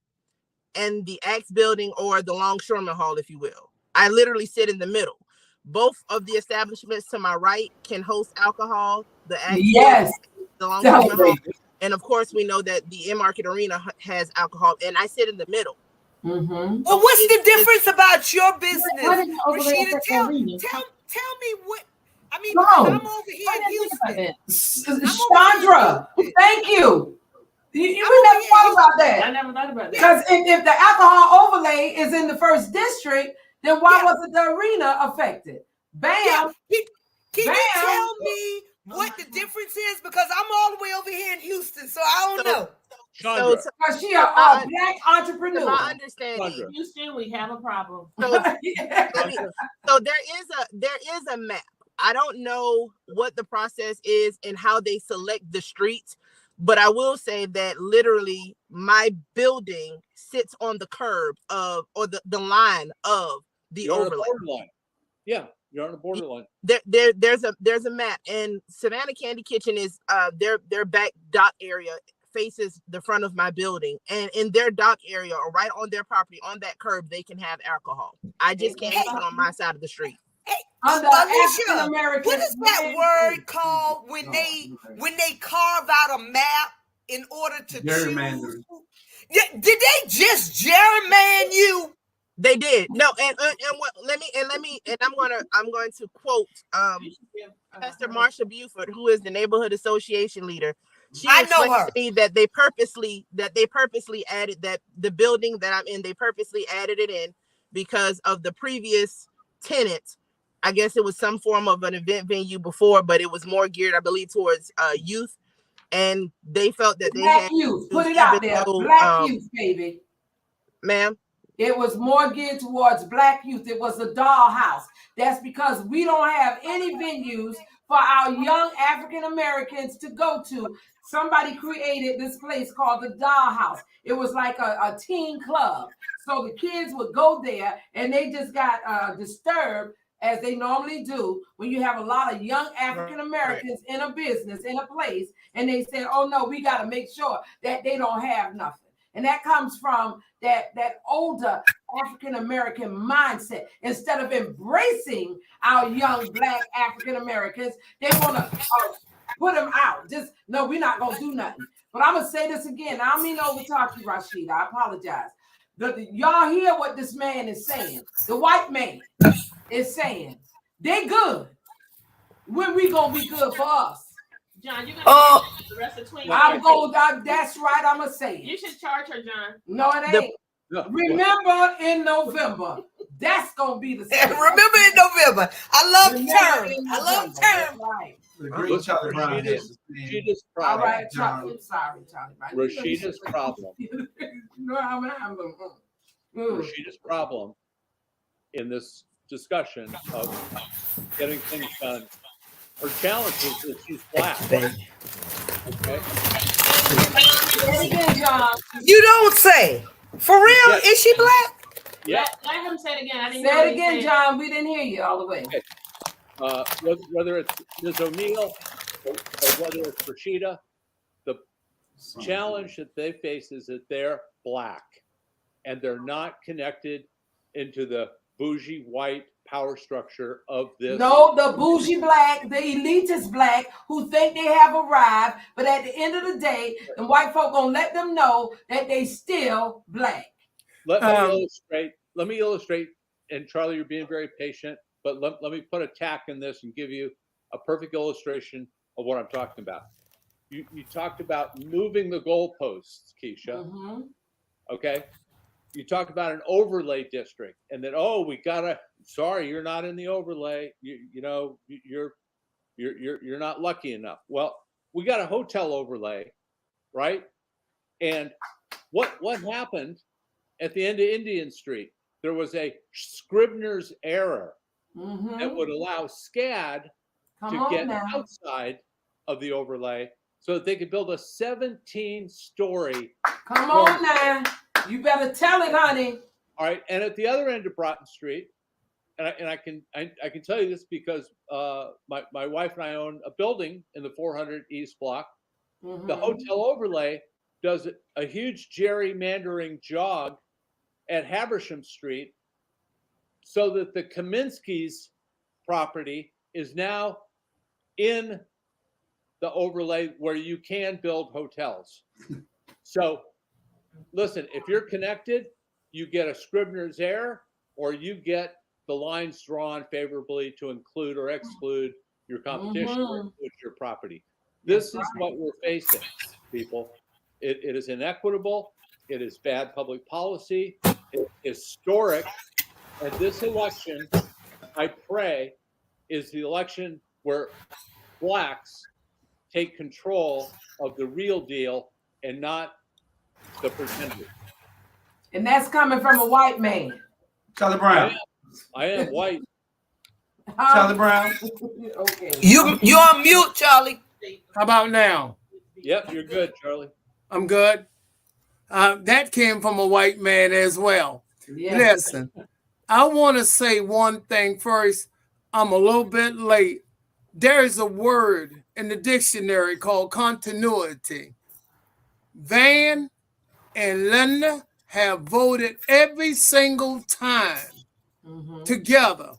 and the Axe Building, or the Longshoreman Hall, if you will. I literally sit in the middle. Both of the establishments to my right can host alcohol. The Axe Yes. Building, the Longshoreman Hall, and of course we know that the M-Market Arena has alcohol, and I sit in the middle. Mm-hmm. Well, what's the difference about your business, Rashida? Tell me what. I mean, because I'm over here in Houston. Chandra, thank you. You never thought about that. I never thought about that. Because if the alcohol overlay is in the first district, then why wasn't the arena affected? Bam. Yeah. Can you tell me what the difference is? Because I'm all the way over here in Houston, so I don't know. Chandra, Because she a black entrepreneur. To my understanding, Houston, we have a problem. So there is a map. I don't know what the process is and how they select the streets, but I will say that literally my building sits on the curb of, or the line of the you're overlay. on a borderline. Yeah, you're on a borderline. There's a map, and Savannah Candy Kitchen is their back dock area faces the front of my building, and in their dock area or right on their property on that curb they can have alcohol. I just can't have it on my side of the street. Under Alicia, American, what is that word called when they carve out a map in order to choose? Did they just gerrymander you? They did. No, and what, let me I'm going to quote Pastor Marsha Buford, who is the neighborhood association leader. She explained to me that they purposely added that the building that I'm in, they purposely added it in because of the previous tenant. I guess it was some form of an event venue before, but it was more geared, I believe, towards youth. And they felt that they black had youth. Put it out there, black youth, baby. Ma'am? It was more geared towards black youth. It was a dollhouse. That's because we don't have any venues for our young African Americans to go to. Somebody created this place called the Dollhouse. It was like a teen club. So the kids would go there, and they just got disturbed, as they normally do, when you have a lot of young African Americans in a business, in a place, and they said, oh no, we got to make sure that they don't have nothing. And that comes from that older African American mindset. Instead of embracing our young black African Americans, they want to put them out. Just, no, we're not going to do nothing. But I'm going to say this again. I don't mean to overtalk you, Rashida. I apologize. Y'all hear what this man is saying. The white man is saying, they good. When we going to be good for us? John, you're gonna the rest of 20 that's right, I'm gonna say it. You should charge her, John. No, it ain't. Remember in November. That's gonna be the same. Remember in November. I love term. I love term. Right. The great Charlie Brown has Rashida's All problem. right, Charlie. Sorry, Charlie. Right. Rashida's problem. Rashida's problem in this discussion of getting things done. Her challenge is that she's black. Okay. You don't say. For real? Yes. Is she black? Yeah. Let him say it again. I didn't say it again, John. We didn't hear you all the way. Okay. Whether it's Ms. O'Neill or whether it's Rashida, the challenge that they face is that they're black and they're not connected into the bougie white power structure of this. No, the bougie black, the elitist black who think they have arrived, but at the end of the day, the white folk gonna let them know that they still black. Let me illustrate, and Charlie, you're being very patient, but let me put a tack in this and give you a perfect illustration of what I'm talking about. You talked about moving the goalposts, Keisha. Mm-hmm. Okay. you talk about an overlay district, and then, oh, we gotta. Sorry, you're not in the overlay. You're not lucky enough. Well, we got a hotel overlay, right? And what happened at the end of Indian Street? There was a Scribner's error that would allow SCAD to get outside of the overlay so that they could build a 17-story. Come on now. You better tell it, honey. All right. And at the other end of Broughton Street, and I can tell you this because my wife and I own a building in the 400 East block. The hotel overlay does a huge gerrymandering jog at Habersham Street so that the Kaminsky's property is now in the overlay where you can build hotels. So listen, if you're connected, you get a Scribner's error, or you get the lines drawn favorably to include or exclude your competition or include your property. This is what we're facing, people. It is inequitable. It is bad public policy. It's historic. And this election, I pray, is the election where blacks take control of the real deal and not the pretender. And that's coming from a white man. Charlie Brown. I am white. Charlie Brown. Okay. You're on mute, Charlie. How about now? Yep, you're good, Charlie. I'm good. That came from a white man as well. Yes. Listen, I want to say one thing first. I'm a little bit late. There is a word in the dictionary called continuity. Van and Linda have voted every single time together.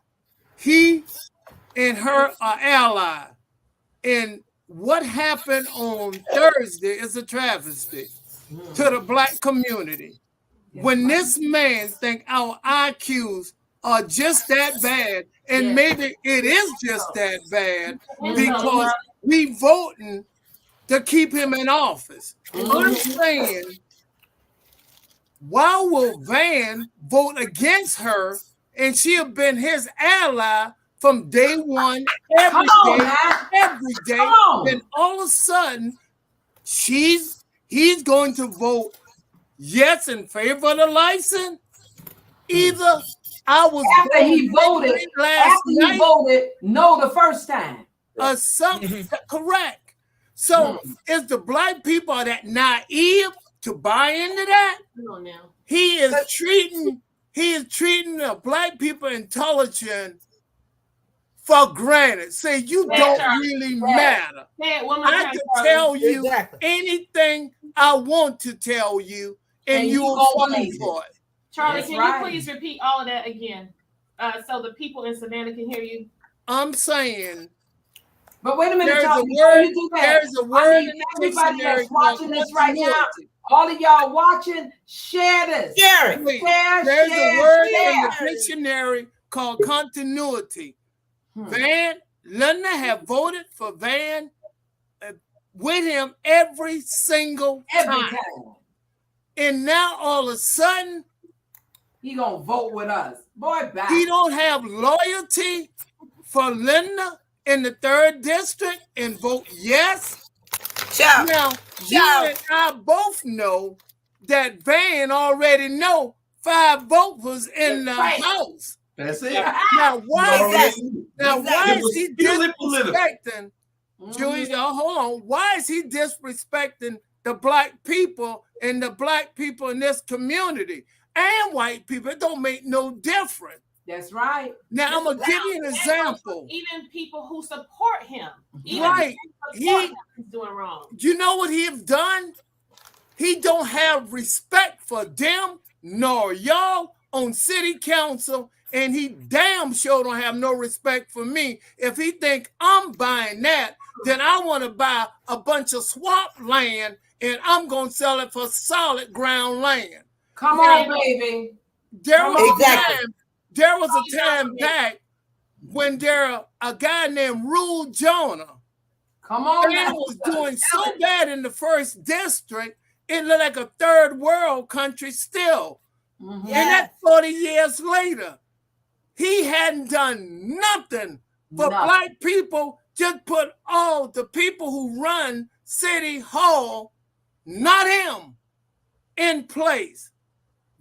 He and her are allies. And what happened on Thursday is a travesty to the black community. When this man think our IQs are just that bad, and maybe it is just that bad because we voting to keep him in office. I'm saying, why will Van vote against her and she have been his ally from day one, every day, and all of a sudden he's going to vote yes in favor of the license? Either I was after he voted no the first time. Something correct. So is the black people that naive to buy into that? No, now. He is treating the black people intelligent for granted. Say you don't really matter. I can tell you anything I want to tell you, and you'll fall for it. Charlie, can you please repeat all of that again, so the people in Savannah can hear you? I'm saying, but wait a minute, there's Charlie, there's a word. Everybody that's watching this right now, all of y'all watching, share this. Share it. There's a word in the dictionary called continuity. Van Linda have voted for Van with him every single time. And now all of a sudden, he gonna vote with us. Boy, back. He don't have loyalty for Linda in the 3rd district and vote yes. Now, you and I both know that Van already know 5 votes was in the house. That's it. Now, why is he disrespecting? Julie, y'all, hold on. Why is he disrespecting the black people and the black people in this community and white people? It don't make no difference. That's right. Now I'm gonna give you an example. Even people who support him, he's doing wrong. You know what he have done? He don't have respect for them nor y'all on city council, and he damn sure don't have no respect for me. If he think I'm buying that, then I want to buy a bunch of swamp land and I'm gonna sell it for solid ground land. Come on, baby. There was a time back when a guy named Rule Jonah. Come on, man was doing so bad in the 1st district, it looked like a 3rd world country still. Mhm. And that's 40 years later. He hadn't done nothing for Nothing. black people. Just put all the people who run City Hall, not him, in place.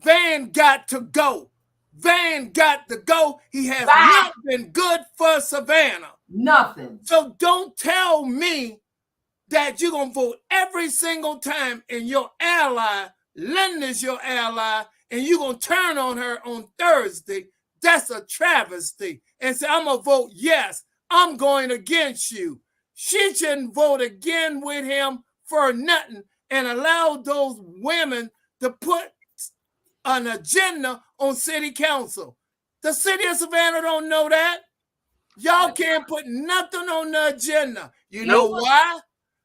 Van got to go. Van got to go. He has Bye. not been good for Savannah. Nothing. So don't tell me that you're going to vote every single time and your ally, Linda's your ally, and you're going to turn on her on Thursday. That's a travesty. And say, I'm going to vote yes. I'm going against you. She shouldn't vote again with him for nothing and allow those women to put an agenda on city council. The city of Savannah don't know that. Y'all can't put nothing on the agenda. You know why?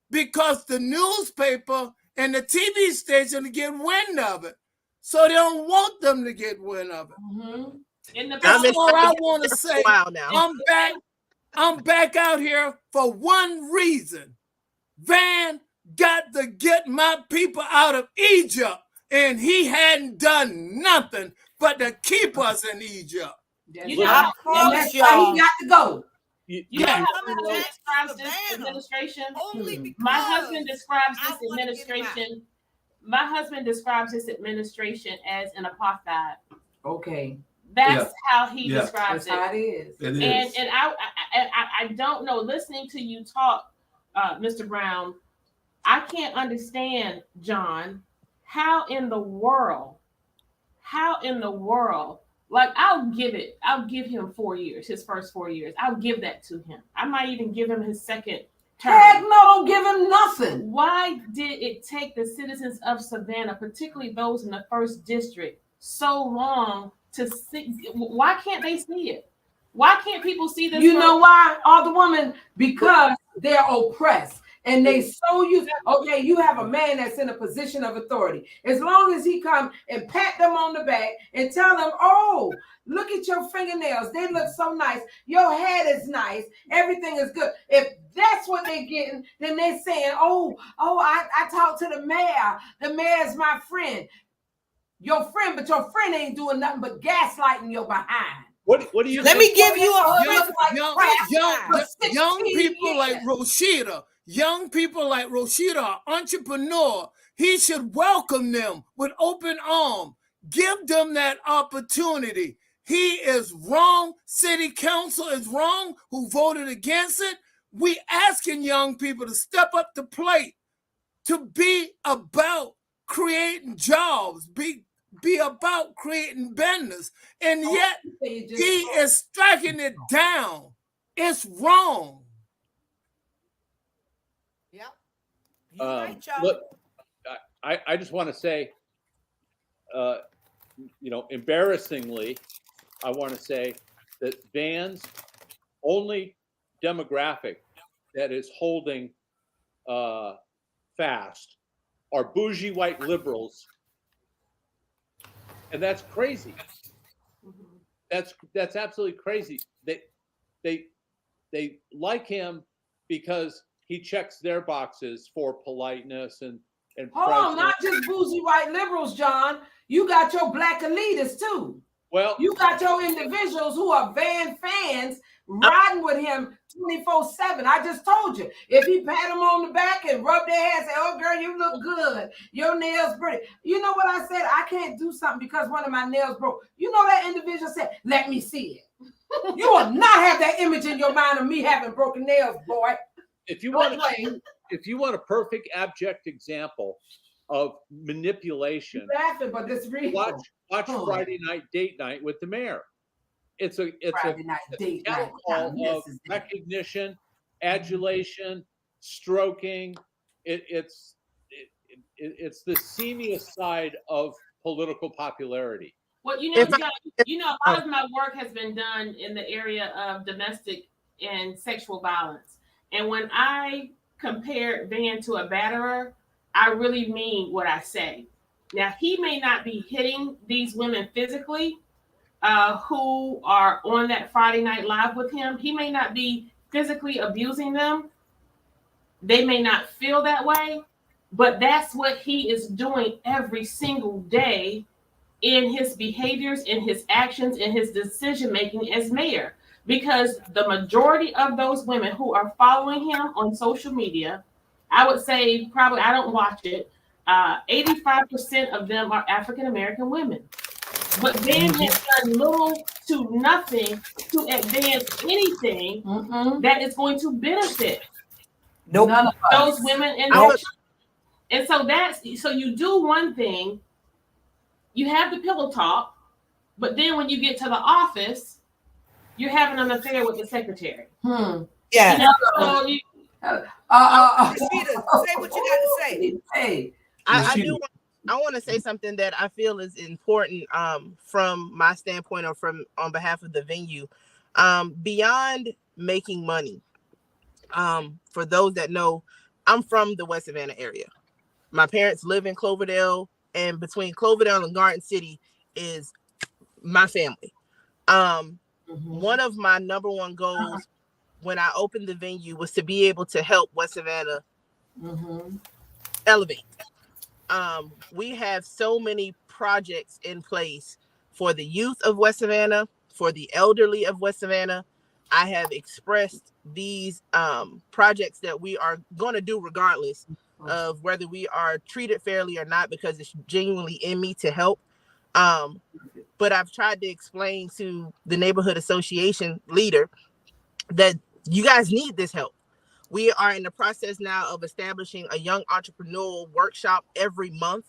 Because the newspaper and the TV station get wind of it. So they don't want them to get wind of it. Mm-hmm. That's all I want to say. Now. I'm back out here for one reason. Van got to get my people out of Egypt, and he hadn't done nothing but to keep us in Egypt. You know, and that's why he got to go. You know how everyone describes this administration? My husband describes this administration. My husband describes this administration as an apartheid. Okay. That's how he describes That's how it is. It is. And I don't know. Listening to you talk, Mr. Brown, I can't understand, John, how in the world, like I'll give him 4 years, his first 4 years. I'll give that to him. I might even give him his second term. Heck no, don't give him nothing. Why did it take the citizens of Savannah, particularly those in the first district, so long to see? Why can't they see it? Why can't people see this? You know why, Alderwoman? Because they're oppressed. And they so use, okay, you have a man that's in a position of authority. As long as he come and pat them on the back and tell them, oh, look at your fingernails. They look so nice. Your head is nice. Everything is good. If that's what they're getting, then they're saying, I talked to the mayor. The mayor's my friend. Your friend, but your friend ain't doing nothing but gaslighting your behind. What do you? Let me give you a young people like Rashida. Young people like Rashida are entrepreneur. He should welcome them with open arms. Give them that opportunity. He is wrong. City council is wrong who voted against it. We asking young people to step up to plate, to be about creating jobs, be about creating business. And yet he is striking it down. It's wrong. Look, I just want to say, embarrassingly, I want to say that Van's only demographic that is holding fast are bougie white liberals, and that's crazy. That's absolutely crazy. They like him because he checks their boxes for politeness and hold on, not just bougie white liberals, John. You got your black elitists too. Well, you got your individuals who are Van fans riding with him 24/7. I just told you, if he pat them on the back and rub their hands, say, "Oh, girl, you look good. Your nails pretty." You know what I said? I can't do something because one of my nails broke. You know that individual said, "Let me see it." You will not have that image in your mind of me having broken nails, boy. If you want a perfect abject example of manipulation, laughing, but this real. Watch Friday Night Date Night with the mayor. It's a cattle call of recognition, adulation, stroking. It's the seamiest side of political popularity. Well, a lot of my work has been done in the area of domestic and sexual violence. And when I compare Van to a batterer, I really mean what I say. Now, he may not be hitting these women physically who are on that Friday Night Live with him. He may not be physically abusing them. They may not feel that way, but that's what he is doing every single day in his behaviors, in his actions, in his decision making as mayor. Because the majority of those women who are following him on social media, I would say probably, I don't watch it, 85% of them are African American women. But Dan has done little to nothing to advance anything that is going to benefit None of those us. women in Nope. that. And so you do one thing, you have the pillow talk, but then when you get to the office, you're having an affair with the secretary. Yeah. You know, so you, Rashida, say what you got to say. Hey, I want to say something that I feel is important from my standpoint or from on behalf of the venue. Beyond making money, for those that know, I'm from the West Savannah area. My parents live in Cloverdale, and between Cloverdale and Garden City is my family. One of my number one goals when I opened the venue was to be able to help West Savannah elevate. We have so many projects in place for the youth of West Savannah, for the elderly of West Savannah. I have expressed these projects that we are going to do regardless of whether we are treated fairly or not, because it's genuinely in me to help. But I've tried to explain to the neighborhood association leader that you guys need this help. We are in the process now of establishing a young entrepreneurial workshop every month.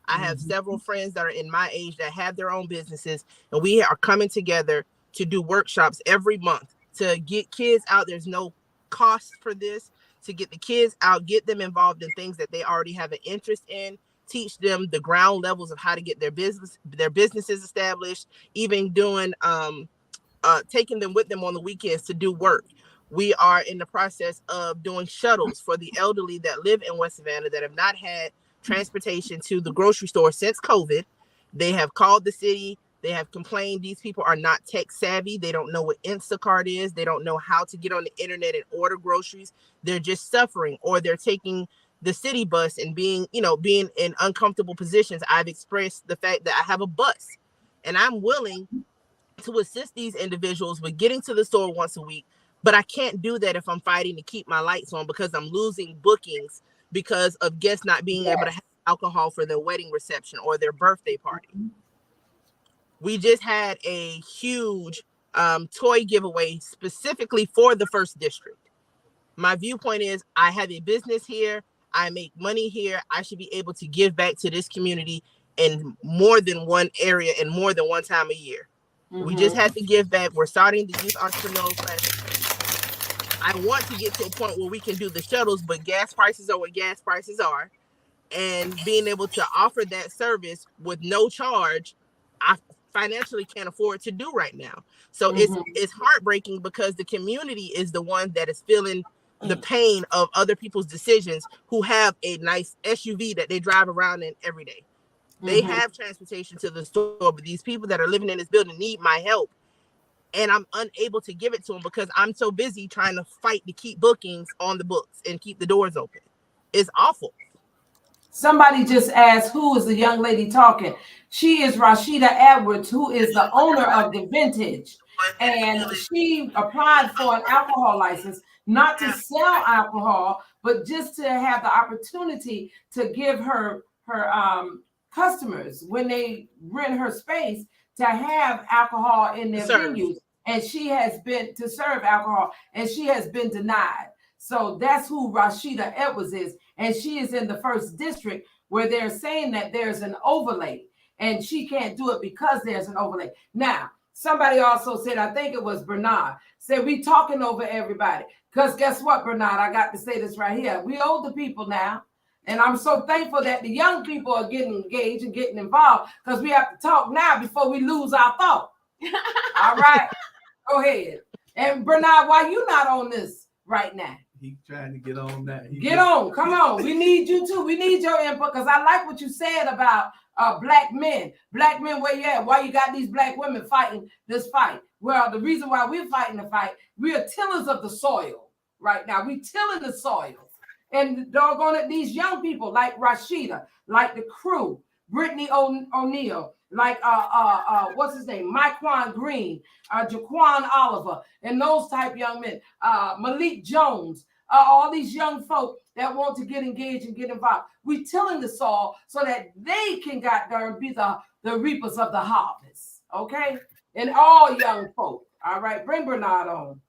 I have several friends that are in my age that have their own businesses, and we are coming together to do workshops every month to get kids out. There's no cost for this, to get the kids out, get them involved in things that they already have an interest in, teach them the ground levels of how to get their businesses established, even doing taking them with them on the weekends to do work. We are in the process of doing shuttles for the elderly that live in West Savannah that have not had transportation to the grocery store since COVID. They have called the city. They have complained these people are not tech savvy. They don't know what Instacart is. They don't know how to get on the internet and order groceries. They're just suffering, or they're taking the city bus and being in uncomfortable positions. I've expressed the fact that I have a bus and I'm willing to assist these individuals with getting to the store once a week. But I can't do that if I'm fighting to keep my lights on, because I'm losing bookings because of guests not being able to have alcohol for their wedding reception or their birthday party. We just had a huge toy giveaway specifically for the first district. My viewpoint is I have a business here. I make money here. I should be able to give back to this community in more than one area and more than one time a year. We just had to give back. We're starting the youth entrepreneurial class. I want to get to a point where we can do the shuttles, but gas prices are what gas prices are. And being able to offer that service with no charge, I financially can't afford to do right now. So it's heartbreaking, because the community is the one that is feeling the pain of other people's decisions who have a nice SUV that they drive around in every day. They have transportation to the store, but these people that are living in this building need my help. And I'm unable to give it to them because I'm so busy trying to fight to keep bookings on the books and keep the doors open. It's awful. Somebody just asked, who is the young lady talking? She is Rashida Edwards, who is the owner of the Vintage. And she applied for an alcohol license, not to sell alcohol, but just to have the opportunity to give her customers, when they rent her space, to have alcohol in their venues. And she has been to serve alcohol, and she has been denied. So that's who Rashida Edwards is. And she is in the first district, where they're saying that there's an overlay, and she can't do it because there's an overlay. Now, somebody also said, I think it was Bernard, said we talking over everybody. Because guess what, Bernard? I got to say this right here. We older people now. And I'm so thankful that the young people are getting engaged and getting involved, because we have to talk now before we lose our thought. All right. Go ahead. And Bernard, why you not on this right now? He's trying to get on that. Get on. Come on. We need you too. We need your input, because I like what you said about black men. Black men, where you at? Why you got these black women fighting this fight? Well, the reason why we're fighting the fight, we are tillers of the soil right now. We tilling the soil. And doggone it, these young people like Rashida, like the crew, Brittany O'Neill, what's his name, Myquan Green, Jaquan Oliver, and those type young men, Malik Jones, all these young folk that want to get engaged and get involved. We tilling the soil so that they can be the reapers of the harvest. Okay, and all young folk. All right, bring Bernard on.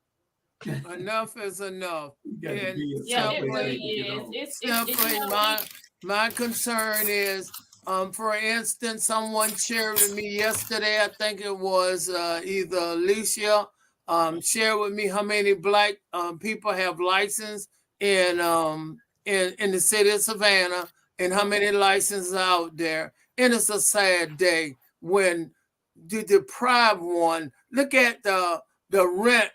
Enough is enough. You got to And be in Yeah, some it place really to get is. on. It's Simply, my concern is, for instance, someone shared with me yesterday, I think it was either Alicia, shared with me how many black people have license in the city of Savannah and how many licenses out there. And it's a sad day when the deprived one, look at the rent,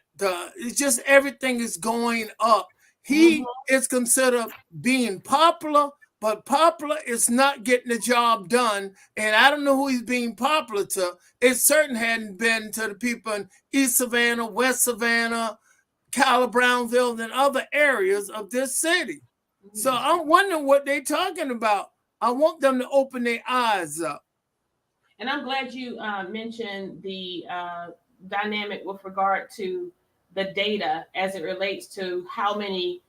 it's just everything is going up. He is considered being popular, but popular is not getting the job done. And I don't know who he's being popular to. It certainly hadn't been to the people in East Savannah, West Savannah, Cala Brownville, and other areas of this city. So I'm wondering what they're talking about. I want them to open their eyes up. And I'm glad you mentioned the dynamic with regard to the data as it relates to how many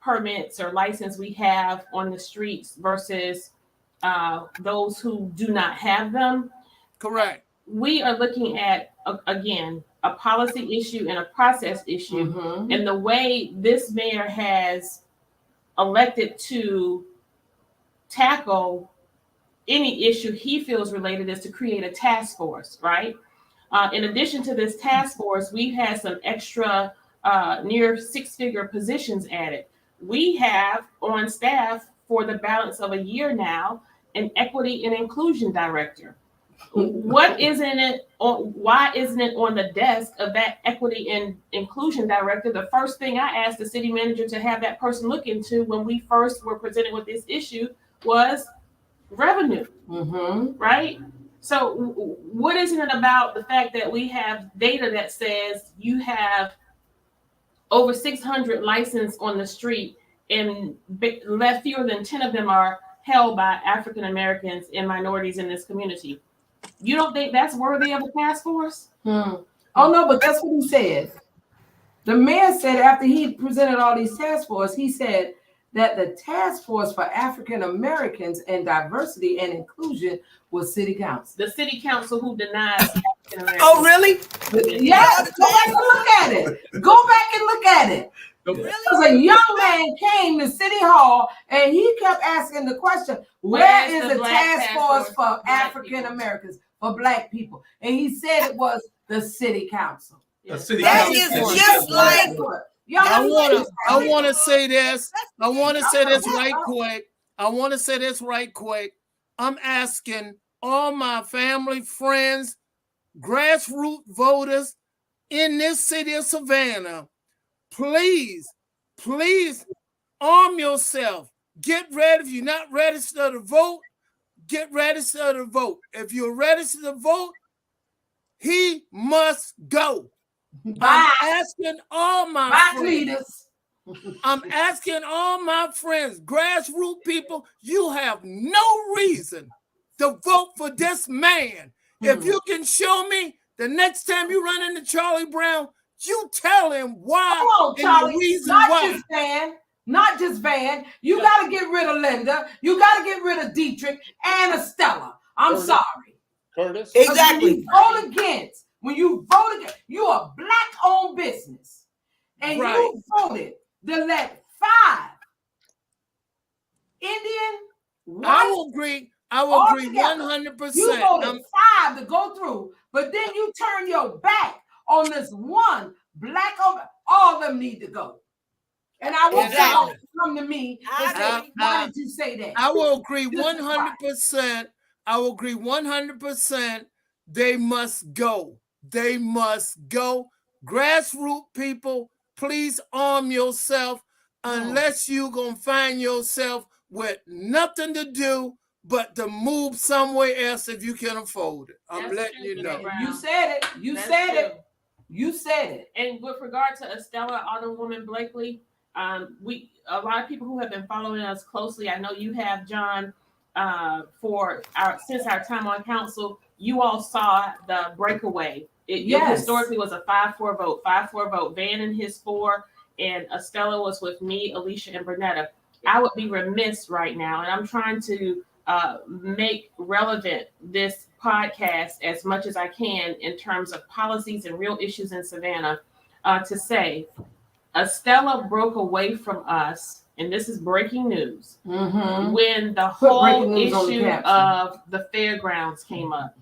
permits or license we have on the streets versus those who do not have them. Correct. We are looking at, again, a policy issue and a process issue. And the way this mayor has elected to tackle any issue he feels related is to create a task force, right? In addition to this task force, we've had some extra near six-figure positions added. We have on staff for the balance of a year now an equity and inclusion director. Why isn't it on the desk of that equity and inclusion director? The first thing I asked the city manager to have that person look into when we first were presented with this issue was revenue, right? So what isn't it about the fact that we have data that says you have over 600 licensed on the street and fewer than 10 of them are held by African Americans and minorities in this community? You don't think that's worthy of a task force? Oh no, but that's what he said. The mayor said after he presented all these task force, he said that the task force for African Americans and diversity and inclusion was city council. The city council who denies African Americans. Oh, really? Yes, go back and look at it. Go back and look at it. Because a young man came to City Hall and he kept asking the question, where is the task force for African Americans, for black people? And he said it was the city council. That is just like I want to say this. I want to say this right quick. I'm asking all my family, friends, grassroots voters in this city of Savannah, please arm yourself. Get ready. If you're not registered to vote, get registered to vote. If you're registered to vote, he must go. I'm asking all my friends. I'm asking all my friends, grassroots people, you have no reason to vote for this man. If you can show me the next time you run into Charlie Brown, you tell him why. Come on, Charlie. And the reason not why. just Van. Not just Van. You got to get rid of Linda. You got to get rid of Dietrich and Estella. I'm sorry. Curtis? Exactly. When you vote against, you're a black-owned business. And you voted to let 5 Indian, white, I will agree 100%. You voted 5 to go through, but then you turn your back on this one black owned. All of them need to go. And I want y'all to come to me and say, why did you say that? I will agree 100%. I will agree 100%. They must go. They must go. Grassroots people, please arm yourself unless you're going to find yourself with nothing to do but to move somewhere else if you can afford it. I'm letting you know. You said it. You said it. You said it. And with regard to Estella, Alderwoman Blakely, a lot of people who have been following us closely, I know you have, John, since our time on council, you all saw the breakaway. It Yes. historically was a 5-4 vote. 5-4 vote. Van and his 4, and Estella was with me, Alicia, and Bernetta. I would be remiss right now, and I'm trying to make relevant this podcast as much as I can in terms of policies and real issues in Savannah, to say Estella broke away from us, and this is breaking news, when the whole breaking news on the issue caption. of the fairgrounds came up.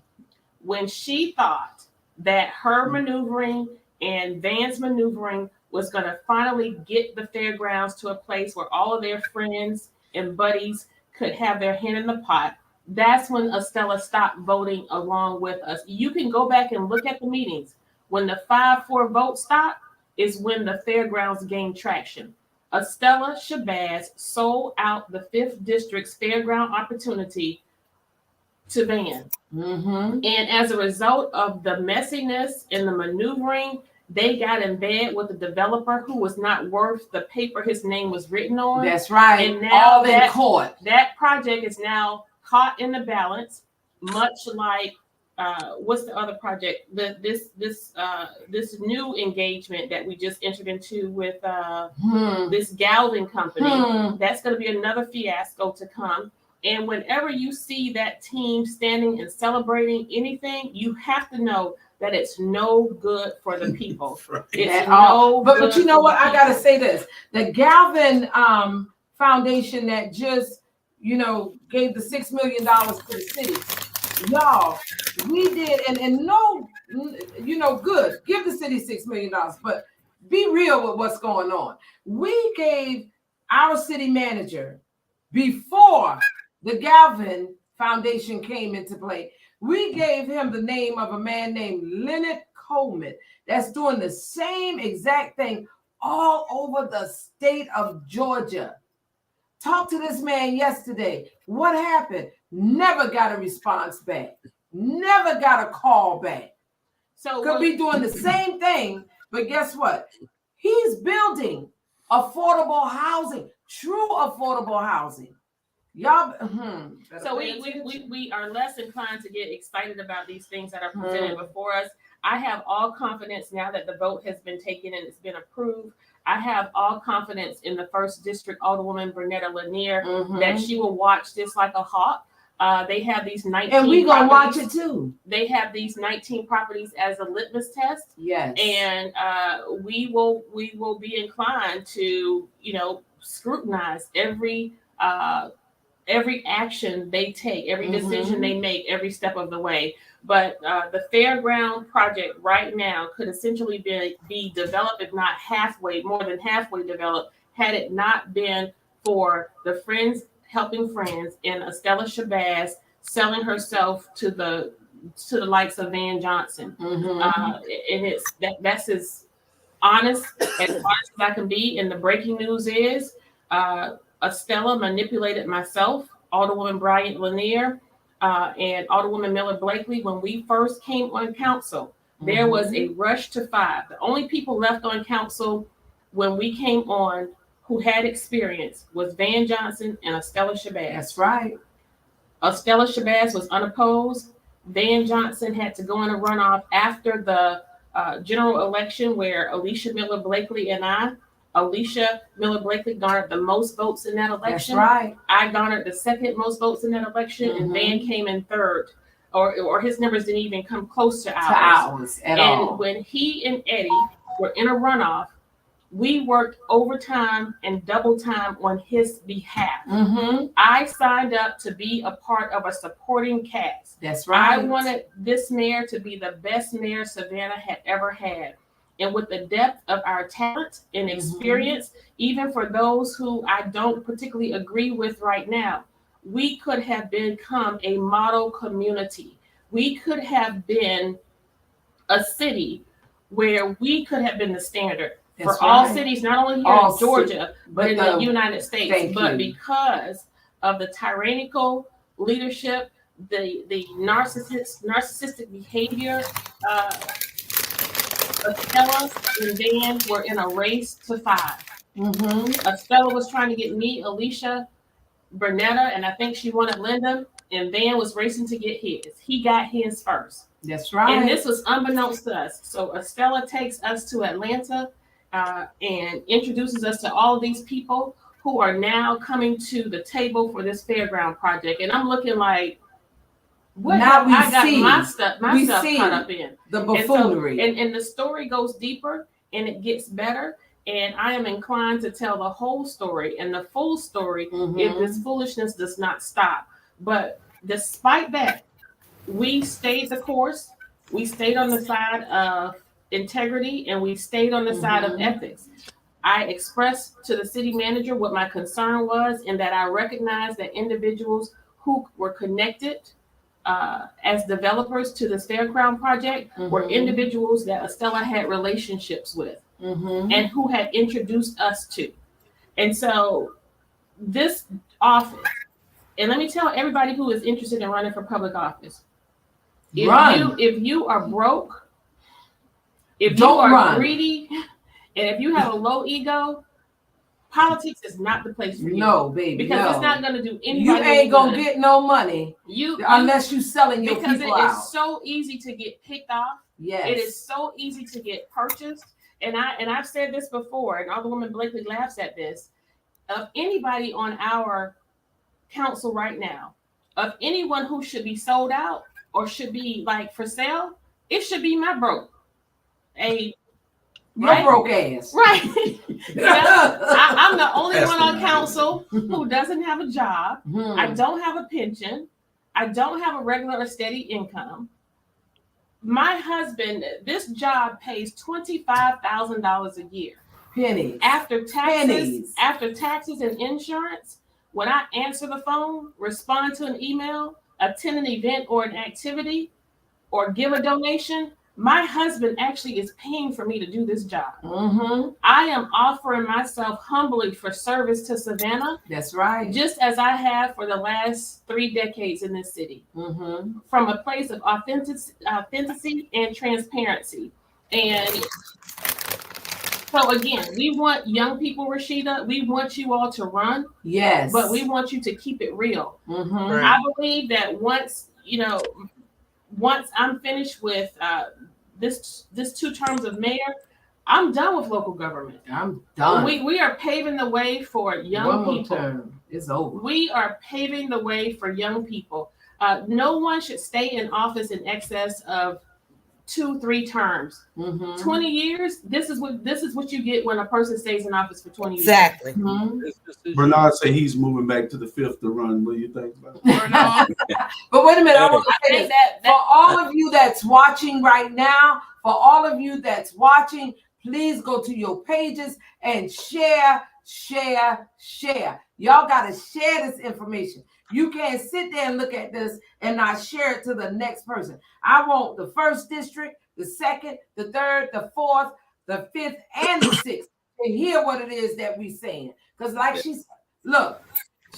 When she thought that her maneuvering and Van's maneuvering was going to finally get the fairgrounds to a place where all of their friends and buddies could have their hand in the pot, that's when Estella stopped voting along with us. You can go back and look at the meetings. When the 5-4 vote stopped is when the fairgrounds gained traction. Estella Shabazz sold out the 5th District's fairground opportunity to Van. And as a result of the messiness and the maneuvering, they got in bed with a developer who was not worth the paper his name was written on. That's right. And now all in court. That project is now caught in the balance, much like what's the other project? This new engagement that we just entered into with this Galvin company. That's going to be another fiasco to come. And whenever you see that team standing and celebrating anything, you have to know that it's no good for the people. It's At all. no But you know what? I gotta say this: the Galvin Foundation that just gave the $6 million to the city, y'all. We did, and no, good. Give the city $6 million, but be real with what's going on. We gave our city manager before the Galvin Foundation came into play. We gave him the name of a man named Leonard Coleman that's doing the same exact thing all over the state of Georgia. Talked to this man yesterday. What happened? Never got a response back. Never got a call back. So could be doing the same thing, but guess what? He's building affordable housing, true affordable housing. Y'all, so we are less inclined to get excited about these things that are presented before us. I have all confidence now that the vote has been taken and it's been approved. I have all confidence in the 1st District Alderwoman Bernetta Lanier that she will watch this like a hawk. They have these 19 and we're gonna watch it too. They have these 19 properties as a litmus test. Yes. And we will be inclined to, scrutinize every action they take, every decision they make, every step of the way. But the fairground project right now could essentially be developed, if not more than halfway developed, had it not been for the Friends Helping Friends and Estella Shabazz selling herself to the likes of Van Johnson. And that's as honest as I can be. And the breaking news is Estella manipulated myself, Alderwoman Bryant Lanier, and Alderwoman Miller Blakely. When we first came on council, there was a rush to 5. The only people left on council when we came on who had experience was Van Johnson and Estella Shabazz. That's right. Estella Shabazz was unopposed. Van Johnson had to go in a runoff after the general election where Alicia Miller Blakely and Alicia Miller Blakely garnered the most votes in that election. That's right. I garnered the 2nd most votes in that election, and Van came in 3rd, or his numbers didn't even come close to ours. At all. And when he and Eddie were in a runoff, we worked overtime and double time on his behalf. I signed up to be a part of a supporting cast. That's right. I wanted this mayor to be the best mayor Savannah had ever had. And with the depth of our talent and experience, even for those who I don't particularly agree with right now, we could have become a model community. We could have been a city where we could have been the standard for all cities, not only here in Georgia, but in the United States. But because of the tyrannical leadership, the narcissistic behavior, Estella and Dan were in a race to 5. Estella was trying to get me, Alicia, Bernetta, and I think she wanted Linda, and Van was racing to get his. He got his first. That's right. And this was unbeknownst to us. So Estella takes us to Atlanta and introduces us to all of these people who are now coming to the table for this fairground project. And I'm looking like, what Now we I got see. my stuff We caught see up in. the buffoonery. And the story goes deeper and it gets better. And I am inclined to tell the whole story and the full story if this foolishness does not stop. But despite that, we stayed the course. We stayed on the side of integrity and we stayed on the side of ethics. I expressed to the city manager what my concern was and that I recognized that individuals who were connected as developers to this fairground project were individuals that Estella had relationships with and who had introduced us to. And so this office, and let me tell everybody who is interested in running for public office, if you are broke, if you are greedy, and if you have a low ego, politics is not the place for you. No, baby. Because it's not going to do anything. You ain't going to get no money unless you selling your people out. Because it is so easy to get picked off. Yes. It is so easy to get purchased. And I've said this before, and Alderwoman Blakely laughs at this. Of anybody on our council right now, of anyone who should be sold out or should be like for sale, it should be my broke. Your broke ass. Right. I'm the only one on council who doesn't have a job. I don't have a pension. I don't have a regular or steady income. My husband, this job pays $25,000 a year. Pennies. After taxes and insurance, when I answer the phone, respond to an email, attend an event or an activity, or give a donation, my husband actually is paying for me to do this job. I am offering myself humbly for service to Savannah. That's right. Just as I have for the last 3 decades in this city. From a place of authenticity and transparency. And so again, we want young people, Rashida, we want you all to run. Yes. But we want you to keep it real. I believe that once I'm finished with this 2 terms of mayor, I'm done with local government. I'm done. We are paving the way for young people. Term. It's over. We are paving the way for young people. No one should stay in office in excess of 2-3 terms. 20 years. This is what you get when a person stays in office for 20 years. Exactly. Bernard say he's moving back to the 5th to run. What do you think about it? But wait a minute. I want to say this. For all of you that's watching right now, for all of you that's watching, please go to your pages and share. Y'all got to share this information. You can't sit there and look at this and not share it to the next person. I want the 1st district, the 2nd, the 3rd, the 4th, the 5th, and the 6th to hear what it is that we saying. Because like she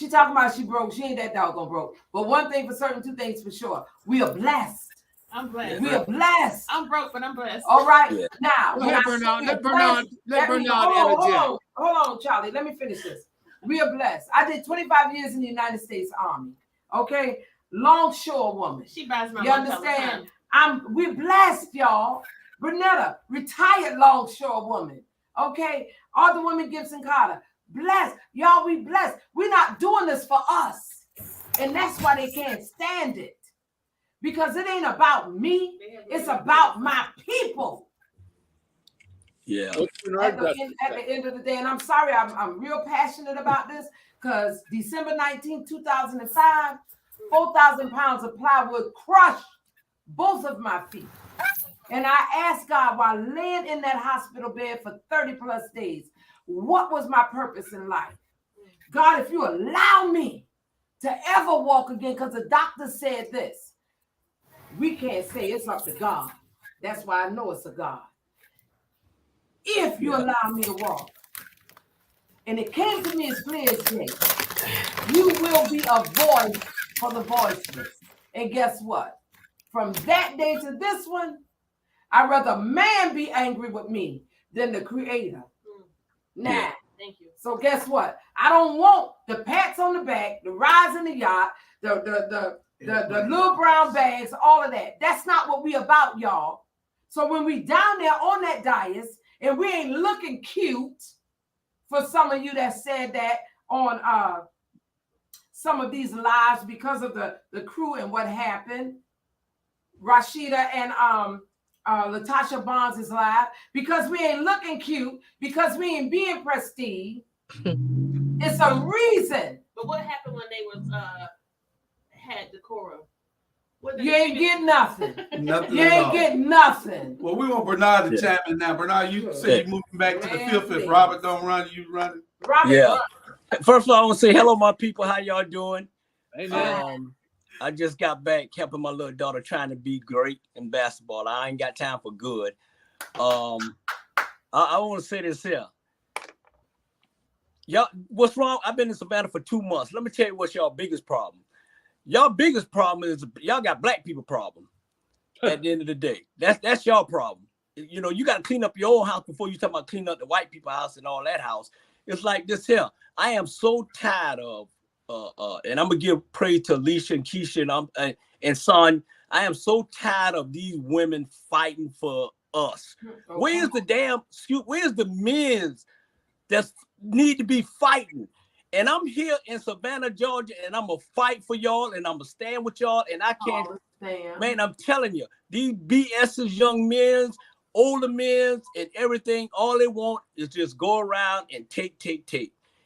talking about she broke. She ain't that doggone broke. But one thing for certain, 2 things for sure. We are blessed. I'm blessed. We are blessed. I'm broke, but I'm blessed. All right. Now, Let Bernard hold on, Charlie. Let me finish this. We are blessed. I did 25 years in the United States Army. Okay, longshore woman. She buys my. You understand? We're blessed, y'all. Bernetta, retired longshore woman. Okay, Alderwoman Gibson Carter, blessed. Y'all, we blessed. We're not doing this for us, and that's why they can't stand it, because it ain't about me. It's about my people. Yeah. At the end of the day, and I'm sorry, I'm real passionate about this, because December 19, 2005, 4,000 pounds of plywood crushed both of my feet. And I asked God, while laying in that hospital bed for 30 plus days, what was my purpose in life? God, if you allow me to ever walk again, because the doctor said this, we can't say it's up to God. That's why I know it's a God. If you allow me to walk. And it came to me as clear as day. You will be a voice for the voiceless. And guess what? From that day to this one, I'd rather man be angry with me than the creator. Now, Thank you. So guess what? I don't want the pats on the back, the rides in the yacht, the little brown bags, all of that. That's not what we about, y'all. So when we down there on that dais and we ain't looking cute, for some of you that said that on some of these lives because of the crew and what happened, Rashida and Latasha Bonds is live, because we ain't looking cute, because we ain't being prestige. It's a reason. But what happened when they was had decorum? You ain't getting nothing. Nothing You at ain't all. getting nothing. Well, we want Bernard to Yeah. chime in now. Bernard, you say you're moving back to the Man, fifth. please. If Robert don't run, you run. Robert, Yeah. First of all, I want to say hello, my people. How y'all doing? Amen. I just got back helping my little daughter trying to be great in basketball. I ain't got time for good. I want to say this here. Y'all, what's wrong? I've been in Savannah for 2 months. Let me tell you what's y'all biggest problem. Y'all biggest problem is y'all got black people problem. At the end of the day, that's y'all problem. You know, you got to clean up your own house before you talk about cleaning up the white people house and all that house. It's like this here. I am so tired of and I'm gonna give praise to Alicia and Keisha and Son. I am so tired of these women fighting for us. Where's the men that need to be fighting? And I'm here in Savannah, Georgia, and I'm gonna fight for y'all, and I'm gonna stand with y'all, and I can't, man, I'm telling you, these BS's young men, older men, and everything, all they want is just go around and take.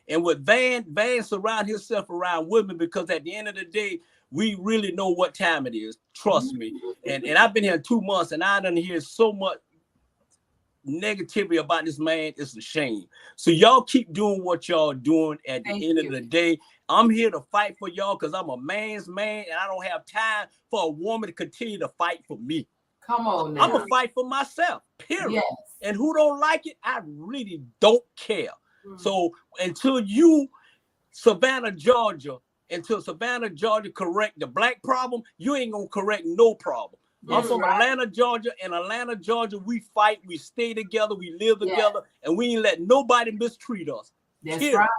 And with Van surround himself around women, because at the end of the day, we really know what time it is. Trust me. And I've been here 2 months, and I done hear so much negativity about this man. It's a shame. So y'all keep doing what y'all doing. At the end of the day, I'm here to fight for y'all because I'm a man's man, and I don't have time for a woman to continue to fight for me. Come on now. I'm gonna fight for myself, period. Yes. And who don't like it, I really don't care. So until you, Savannah, Georgia correct the black problem, you ain't gonna correct no problem. I'm from Atlanta, Georgia, and Atlanta, Georgia, we fight, we stay together, we live together, and we ain't let nobody mistreat us. That's Period. right.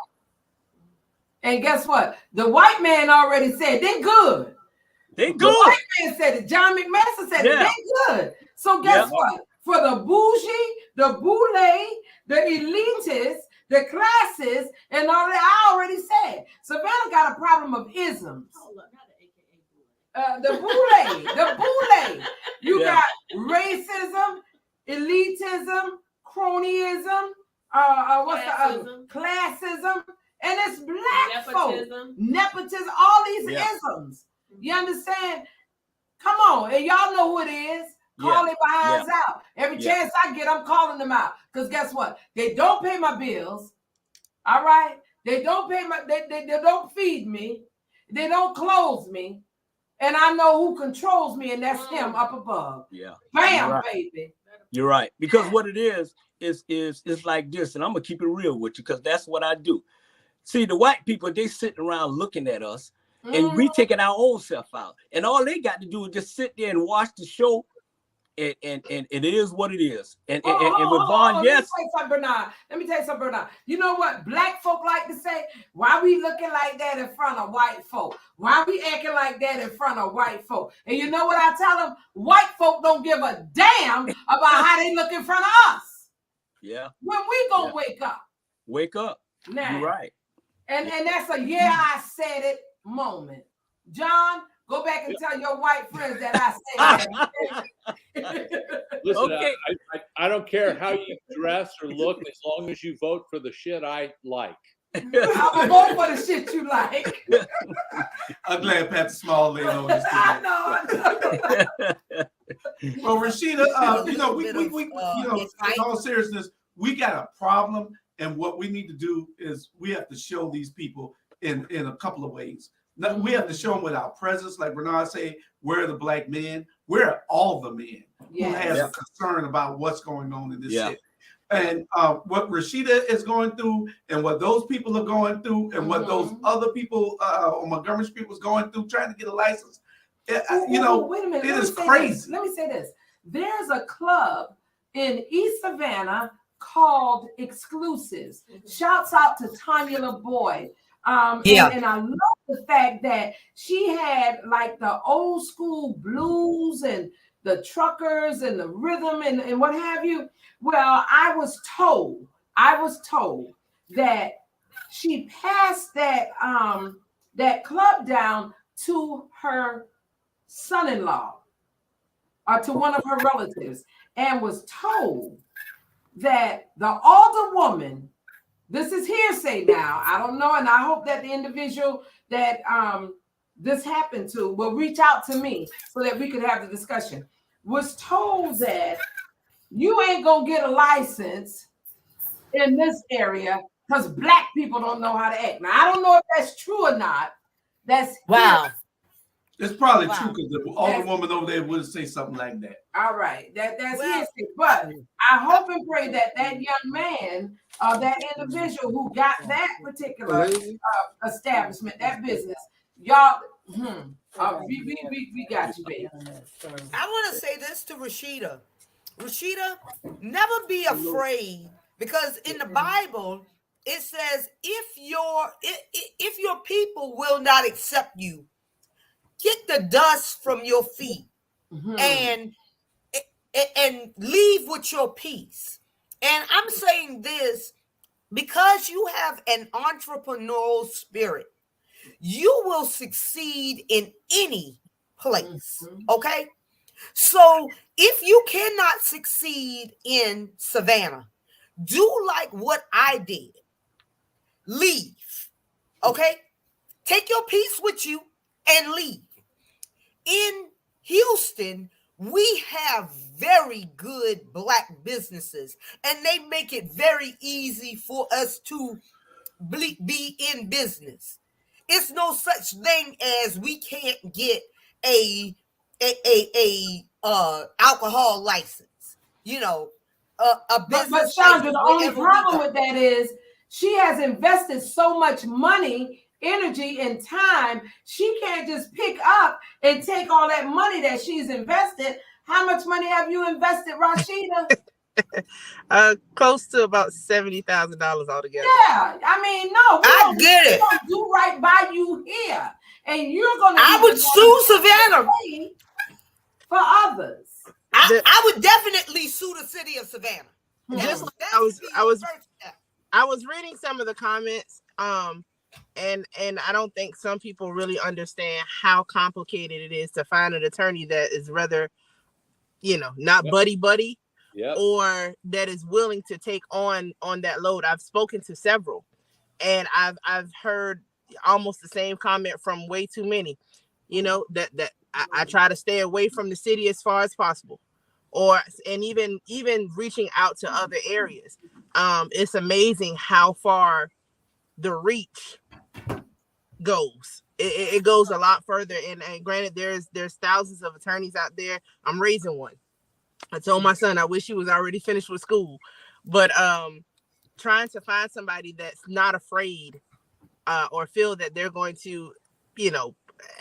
And guess what? The white man already said they good. They good. The white man said it. John McMaster said it. They good. So guess what? For the bougie, the boule, the elitists, the classes, and all that, I already said. Savannah got a problem of isms. The boule. You got racism, elitism, cronyism, classism, and it's black folk. Nepotism, all these isms. You understand? Come on, and y'all know who it is. Call it behinds out. Every chance I get, I'm calling them out. Because guess what? They don't pay my bills. All right? They don't pay they don't feed me. They don't clothe me. And I know who controls me, and that's him up above. Yeah. Bam, baby. You're right. Because what it is like this, and I'm gonna keep it real with you, because that's what I do. See, the white people, they sitting around looking at us, and we taking our own self out. And all they got to do is just sit there and watch the show. And it is what it is. And with Vaughn, yes. Let me tell you something, Bernard. You know what black folk like to say? Why we looking like that in front of white folk? Why we acting like that in front of white folk? And you know what I tell them? White folk don't give a damn about how they look in front of us. Yeah. When we gonna wake up? Wake up. Now. You're right. And that's a I said it moment. John, go back and tell your white friends that I said that. Listen, I don't care how you dress or look as long as you vote for the shit I like. I'm gonna vote for the shit you like. I'm glad Pastor Small laid on this. I know. Well, Rashida, you know, we in all seriousness, we got a problem, and what we need to do is we have to show these people in a couple of ways. Now, we have to show them with our presence, like Bernard said, we're the black men, we're all the men who has a concern about what's going on in this city. And what Rashida is going through, and what those people are going through, and what those other people, Montgomery Street was going through, trying to get a license, wait a minute. It is crazy. Let me say this. There's a club in East Savannah called exclusives. Shouts out to Tanya LaBoy. Yeah. And I love the fact that she had like the old school blues and the truckers and the rhythm and what have you. Well, I was told that she passed that club down to her son-in-law or to one of her relatives, and was told that the older woman, this is hearsay now, I don't know, and I hope that the individual that this happened to will reach out to me so that we could have the discussion, was told that you ain't gonna get a license in this area because Black people don't know how to act. Now, I don't know if that's true or not. That's Wow. It's probably Wow. true because the older woman over there would say something like that. all right. That's Well- hearsay. But I hope and pray that that young man, that individual who got that particular establishment, that business, y'all, we got you, baby. I want to say this to Rashida. Rashida, never be afraid, because in the Bible it says if your people will not accept you, get the dust from your feet and leave with your peace. And I'm saying this because you have an entrepreneurial spirit. You will succeed in any place. Okay? So if you cannot succeed in Savannah, do like what I did. Leave. Okay? Take your peace with you and leave. In Houston, we have very good Black businesses, and they make it very easy for us to be in business. It's no such thing as we can't get a alcohol license. You know, a business. But Chandra, the only wherever we problem go. with that is she has invested so much money, energy, and time. She can't just pick up and take all that money that she's invested. How much money have you invested, Rashida? Close to about $70,000 altogether. Yeah, I mean, no, I get it. We're gonna do right by you here, and you're gonna. I would sue Savannah for others. I would definitely sue the city of Savannah. Just like That I would was be I your was first step. I was reading some of the comments, and I don't think some people really understand how complicated it is to find an attorney that is rather, not buddy, or that is willing to take on that load. I've spoken to several, and I've heard almost the same comment from way too many. That I try to stay away from the city as far as possible, and even reaching out to other areas. It's amazing how far the reach goes. It goes a lot further. And granted, there's thousands of attorneys out there. I'm raising one. I told my son I wish he was already finished with school, but trying to find somebody that's not afraid or feel that they're going to,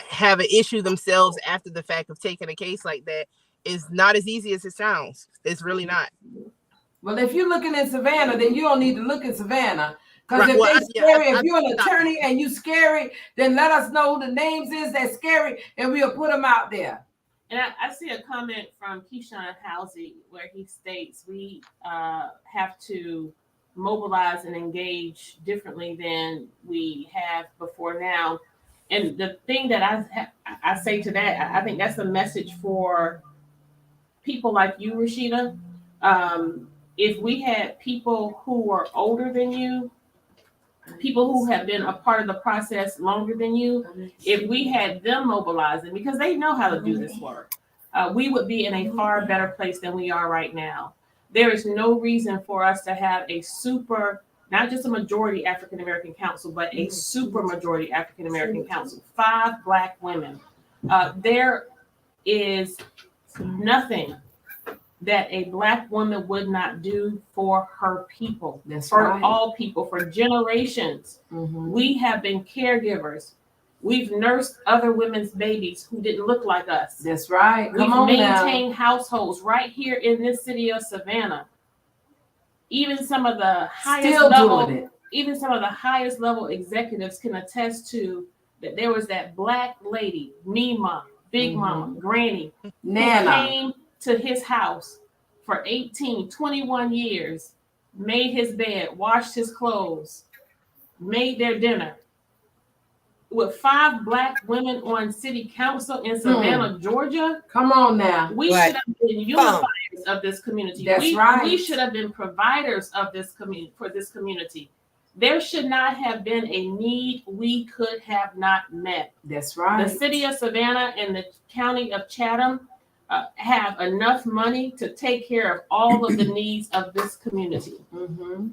have an issue themselves after the fact of taking a case like that is not as easy as it sounds. It's really not. Well, if you're looking in Savannah, then you don't need to look in Savannah. Because Right, if they're scary, if you're an attorney and you scary, then let us know who the names is that's scary, and we'll put them out there. And I see a comment from Keyshawn Housey where he states we have to mobilize and engage differently than we have before now. And the thing that I say to that, I think that's a message for people like you, Rashida. If we had people who are older than you, people who have been a part of the process longer than you, if we had them mobilizing, because they know how to do this work, we would be in a far better place than we are right now. There is no reason for us to have a not just a majority African-American council, but a super majority African-American council, 5 Black women. There is nothing that a Black woman would not do for her people, for all people, for generations. We have been caregivers. We've nursed other women's babies who didn't look like us. That's right. We've maintained households right here in this city of Savannah. even some of the highest Still level, doing it. even some of the highest level executives can attest to that there was that black lady, Mima, Big Mama, Granny, who Nana. came to his house for 18, 21 years, made his bed, washed his clothes, made their dinner. With 5 black women on city council in Savannah, Georgia, Come on now. we Right. should have been unifiers of this community. That's we right. should have been providers of this community for this community. There should not have been a need we could have not met. That's right. The city of Savannah and the county of Chatham have enough money to take care of all of the needs of this community. Mm-hmm.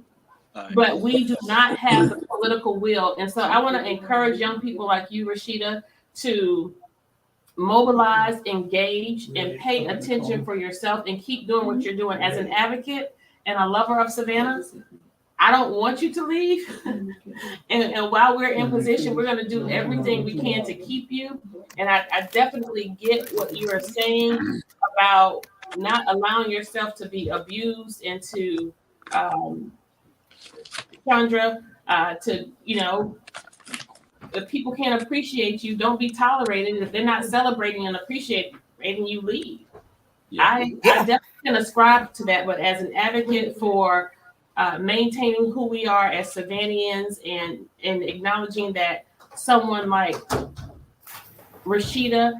But we do not have the political will. And so I want to encourage young people like you, Rashida, to mobilize, engage, and pay attention for yourself and keep doing what you're doing as an advocate and a lover of Savannah. I don't want you to leave. And while we're in position, we're going to do everything we can to keep you. And I definitely get what you are saying about not allowing yourself to be abused and to Chandra, to, you know, if people can't appreciate you, don't be tolerated. If they're not celebrating and appreciating you, leave. Yeah. I definitely can ascribe to that, but as an advocate for maintaining who we are as Savannians and acknowledging that someone like Rashida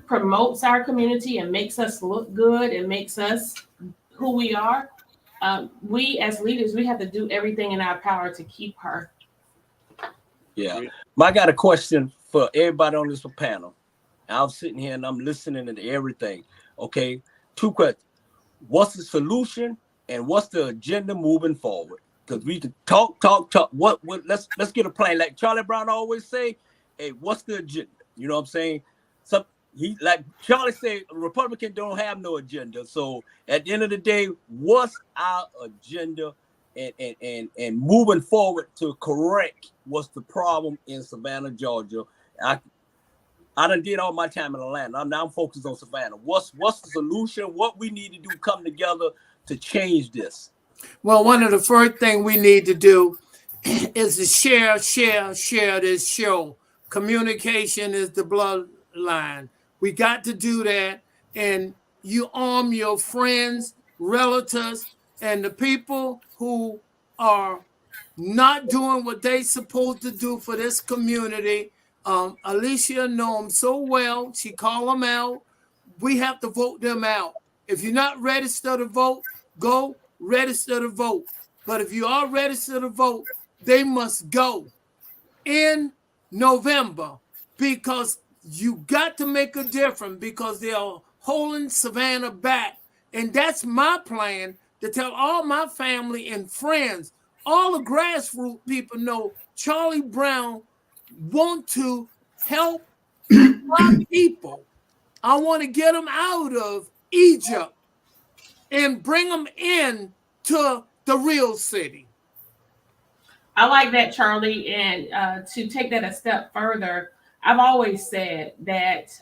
promotes our community and makes us look good and makes us who we are, we as leaders, we have to do everything in our power to keep her. Yeah. I got a question for everybody on this panel. I'm sitting here and I'm listening to everything. Okay. 2 questions. What's the solution and what's the agenda moving forward? Because we can talk. What let's get a plan. Like Charlie Brown always say, hey, what's the agenda? You know what I'm saying? He, like Charlie said, Republican don't have no agenda. So at the end of the day, what's our agenda and moving forward to correct what's the problem in Savannah, Georgia? I done did all my time in Atlanta. Now I'm focused on Savannah. What's the solution? What we need to do come together to change this? Well, one of the first things we need to do is to share this show. Communication is the bloodline. We got to do that, and you arm your friends, relatives, and the people who are not doing what they supposed to do for this community. Alicia know them so well. She called them out. We have to vote them out. If you're not registered to vote, go register to vote. But if you are registered to vote, they must go in November, because you got to make a difference, because they are holding Savannah back. And that's my plan, to tell all my family and friends, all the grassroots people know Charlie Brown want to help my people. I want to get them out of Egypt and bring them in to the real city. I like that, Charlie. And to take that a step further, I've always said that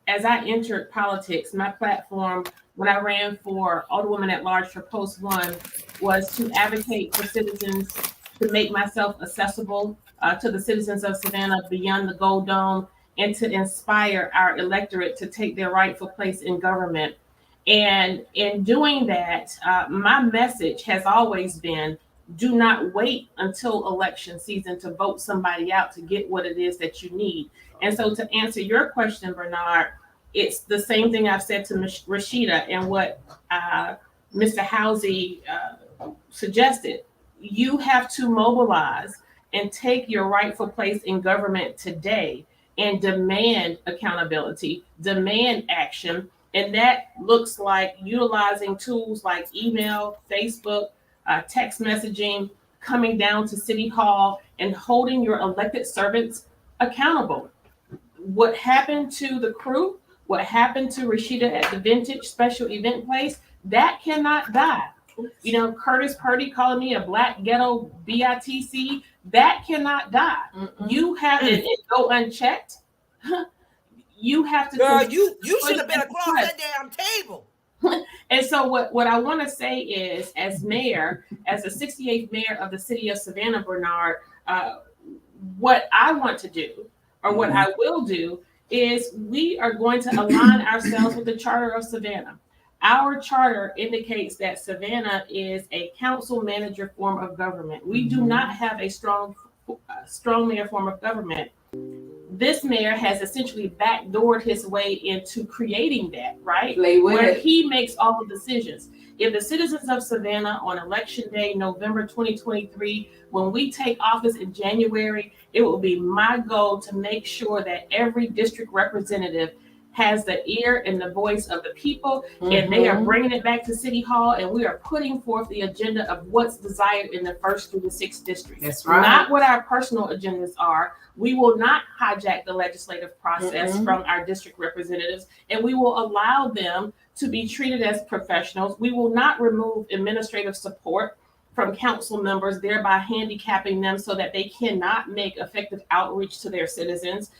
as I entered politics, my platform when I ran for Alderwoman at Large for Post 1 was to advocate for citizens, to make myself accessible to the citizens of Savannah beyond the Gold Dome, and to inspire our electorate to take their rightful place in government. And in doing that, my message has always been, do not wait until election season to vote somebody out to get what it is that you need. And so to answer your question, Bernard, it's the same thing I've said to Rashida and what Mr. Housey suggested. You have to mobilize and take your rightful place in government today and demand accountability, demand action. And that looks like utilizing tools like email, Facebook, text messaging, coming down to City Hall and holding your elected servants accountable. What happened to the crew, what happened to Rashida at the Vintage Special Event Place, that cannot die. You know, Curtis Purdy calling me a black ghetto BITC, that cannot die. You have it go unchecked. You have to. Girl, you should have been across that damn table. And so what I want to say is, as mayor, as the 68th mayor of the city of Savannah, Bernard, what I want to do, or what I will do, is we are going to align ourselves with the Charter of Savannah. Our charter indicates that Savannah is a council manager form of government. We do not have a strong mayor form of government. This mayor has essentially backdoored his way into creating that, right? Where he makes all the decisions. If the citizens of Savannah on election day, November 2023, when we take office in January, it will be my goal to make sure that every district representative has the ear and the voice of the people, and they are bringing it back to City Hall, and we are putting forth the agenda of what's desired in the 1st through the 6th districts. That's right. Not what our personal agendas are. We will not hijack the legislative process from our district representatives, and we will allow them to be treated as professionals. We will not remove administrative support from council members, thereby handicapping them so that they cannot make effective outreach to their citizens.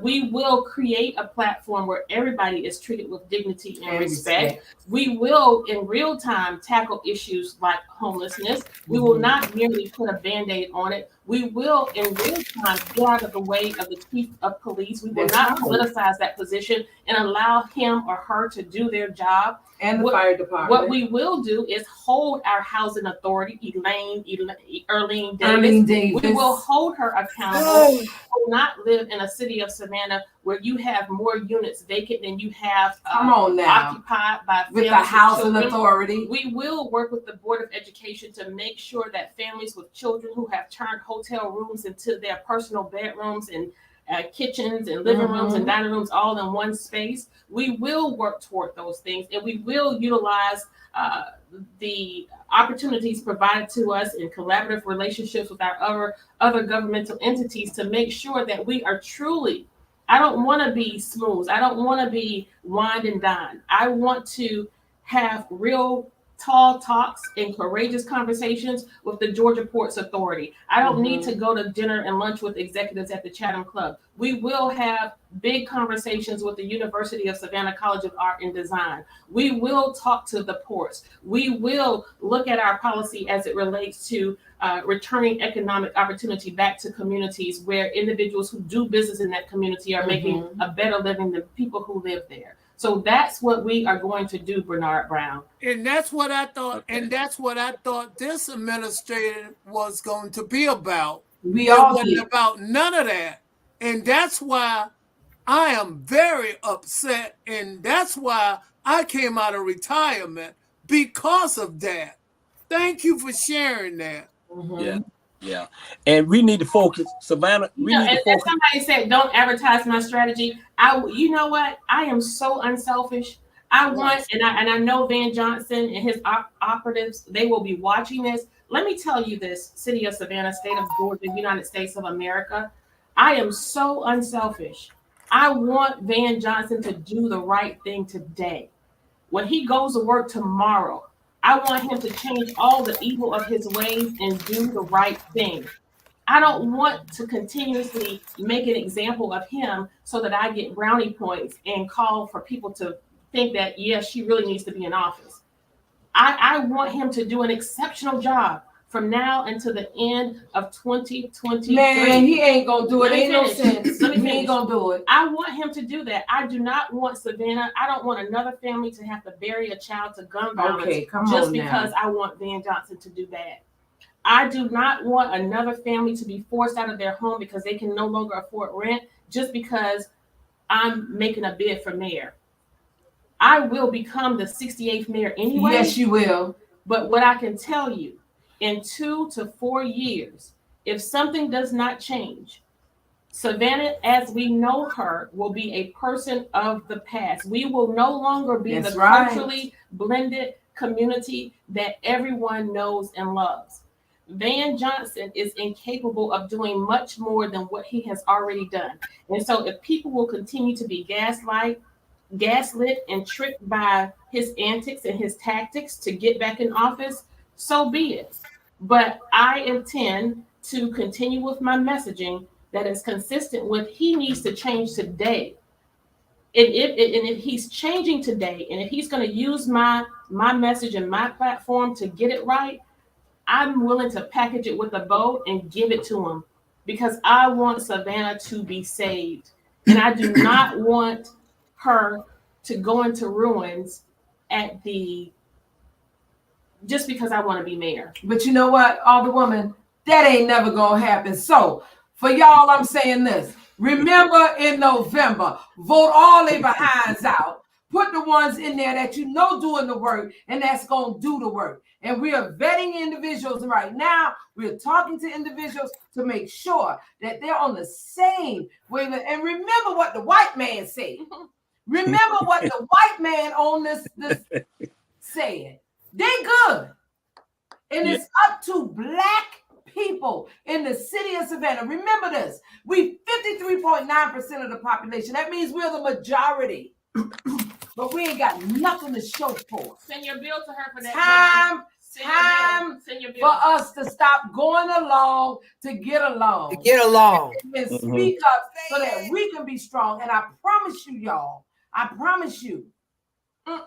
We will create a platform where everybody is treated with dignity and respect. We will, in real time, tackle issues like homelessness. We will not merely put a Band-Aid on it. We will, in real time, get out of the way of the chief of police. We will not politicize that position and allow him or her to do their job. And the fire department. What we will do is hold our housing authority, Erlene Davis. We will hold her accountable. We will not live in a city of Savannah where you have more units vacant than you have occupied by families with the housing authority. We will work with the Board of Education to make sure that families with children who have turned hotel rooms into their personal bedrooms and kitchens and living rooms and dining rooms all in one space. We will work toward those things, and we will utilize the opportunities provided to us in collaborative relationships with our other governmental entities to make sure that we are truly, I don't want to be smooth. I don't want to be wined and dined. I want to have real tall talks and courageous conversations with the Georgia Ports Authority. I don't need to go to dinner and lunch with executives at the Chatham Club. We will have big conversations with the University of Savannah College of Art and Design. We will talk to the ports. We will look at our policy as it relates to returning economic opportunity back to communities where individuals who do business in that community are making a better living than people who live there. So that's what we are going to do, Bernard Brown. And that's what I thought. Okay. And that's what I thought this administration was going to be about. It wasn't about none of that. And that's why I am very upset. And that's why I came out of retirement, because of that. Thank you for sharing that. Yeah. And we need to focus, Savannah. And somebody said, don't advertise my strategy. You know what? I am so unselfish. I want, and I know Van Johnson and his operatives, they will be watching this. Let me tell you this, City of Savannah, State of Georgia, United States of America. I am so unselfish. I want Van Johnson to do the right thing today. When he goes to work tomorrow, I want him to change all the evil of his ways and do the right thing. I don't want to continuously make an example of him so that I get brownie points and call for people to think that, yes, she really needs to be in office. I want him to do an exceptional job from now until the end of 2023. Man, he ain't gonna do it. Ain't no sense. He ain't gonna do it. I want him to do that. I do not want Savannah. I don't want another family to have to bury a child to gun violence just because I want Van Johnson to do bad. I do not want another family to be forced out of their home because they can no longer afford rent just because I'm making a bid for mayor. I will become the 68th mayor anyway. Yes, you will. But what I can tell you, in 2 to 4 years, if something does not change, Savannah, as we know her, will be a person of the past. We will no longer be the culturally blended community that everyone knows and loves. Van Johnson is incapable of doing much more than what he has already done. And so if people will continue to be gaslit and tricked by his antics and his tactics to get back in office, so be it. But I intend to continue with my messaging that is consistent with he needs to change today. if he's changing today, and if he's going to use my message and my platform to get it right, I'm willing to package it with a bow and give it to him, because I want Savannah to be saved, and I do not want her to go into ruins just because I want to be mayor. But you know what, Alderwoman, that ain't never gonna happen. So for y'all, I'm saying this. Remember, in November, vote all their behinds out. Put the ones in there that you know doing the work and that's gonna do the work. And we are vetting individuals right now. We're talking to individuals to make sure that they're on the same wavelength. And remember what the white man said. Remember what the white man on this said. They good. And it's up to Black people in the city of Savannah. Remember this. We 53.9% of the population. That means we're the majority. But we ain't got nothing to show for it. Send your bill to her for that. Time Send your bill. for us to stop going along to get along. To get along. And speak up so that we can be strong. And I promise you, y'all, I promise you, we're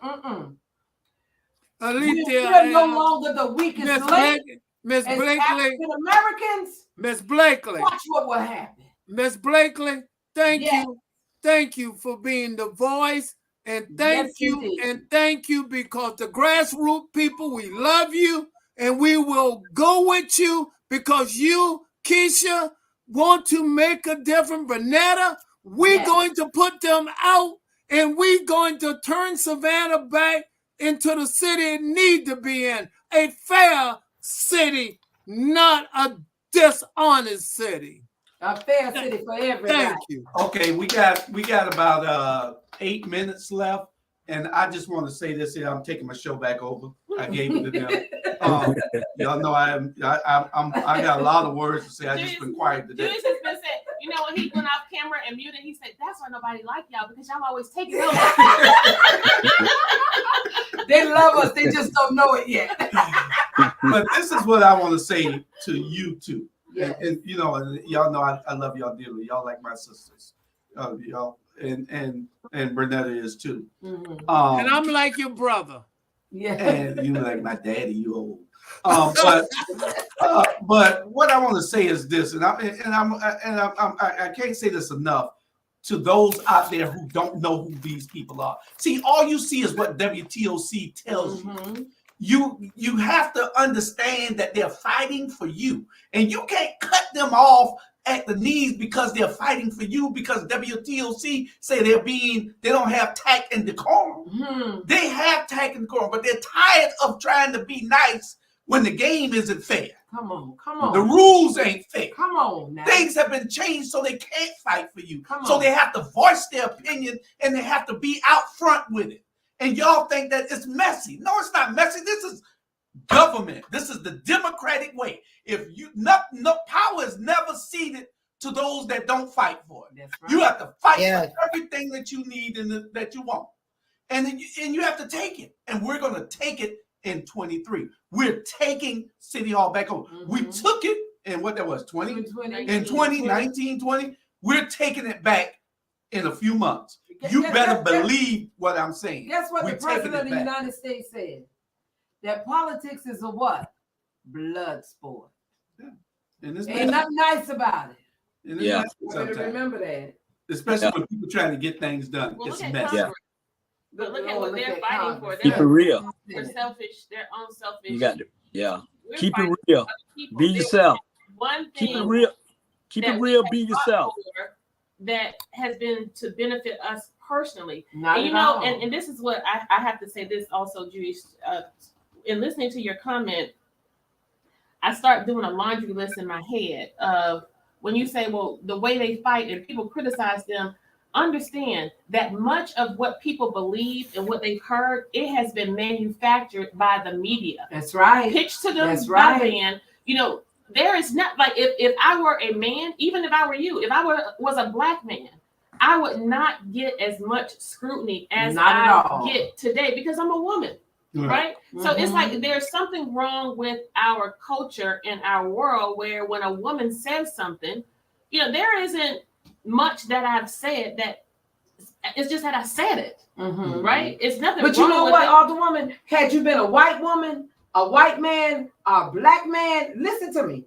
no longer the weakest link. Miss Blakely, African Americans. Miss Blakely, Watch what will happen. Miss Blakely, thank you for being the voice, and thank you because the grassroots people, we love you, and we will go with you because you, Keisha, want to make a difference. Bernetta, we're going to put them out, and we're going to turn Savannah back into the city it need to be in, a fair city, not a dishonest city. A fair city for everybody. Thank you. Okay, we got about 8 minutes left, and I just want to say this here. I'm taking my show back over. I gave it to them. Y'all know I got a lot of words to say. I just been quiet today. Julius has been saying, you know, when he went off camera and muted, he said, "That's why nobody like y'all, because y'all always take it over." They love us. They just don't know it yet. But this is what I want to say to you two. Yeah. And you know, y'all know I love y'all dearly. Y'all like my sisters. Y'all and Bernetta is too. And I'm like your brother. Yeah. And you like my daddy, you old. But what I want to say is this, and I can't say this enough to those out there who don't know who these people are. See, all you see is what WTOC tells you. You have to understand that they're fighting for you, and you can't cut them off at the knees because they're fighting for you, because WTOC say they don't have tact and decorum. They have tact and decorum, but they're tired of trying to be nice when the game isn't fair. Come on. The rules ain't fair. Come on now. Things have been changed so they can't fight for you. So they have to voice their opinion, and they have to be out front with it. And y'all think that it's messy. No, it's not messy. This is government. This is the democratic way. If no power is never ceded to those that don't fight for it. That's right. You have to fight for everything that you need and that you want. And then you have to take it. And we're going to take it in 23. We're taking City Hall back over. We took it in what that was, 2019, 20. We're taking it back in a few months. You better believe what I'm saying. Guess what the President of the United States said? That politics is a what? Blood sport. And ain't nothing nice about it. And you better remember that. Especially when people trying to get things done. It's messy. But look at what they're fighting for. Keep it real. They're selfish. Their own selfish. You got to, keep it real. Be yourself. One thing. Keep it real. Keep it real. Be yourself. That has been to benefit us personally. Not and at all. and this is what I have to say this also, Jewish. In listening to your comment, I start doing a laundry list in my head of when you say, well, the way they fight and people criticize them. Understand that much of what people believe and what they've heard, it has been manufactured by the media. That's right. Pitched to them by man. You know, there is not like if I were a man, even if I were you, if I was a Black man, I would not get as much scrutiny as I get today because I'm a woman. Right? So it's like there's something wrong with our culture and our world where when a woman says something, you know, there isn't much that I've said that It's just that I said it, Mhm. right? It's nothing But you wrong know with what, it. Alderwoman? Had you been a white woman, a white man, a black man, listen to me.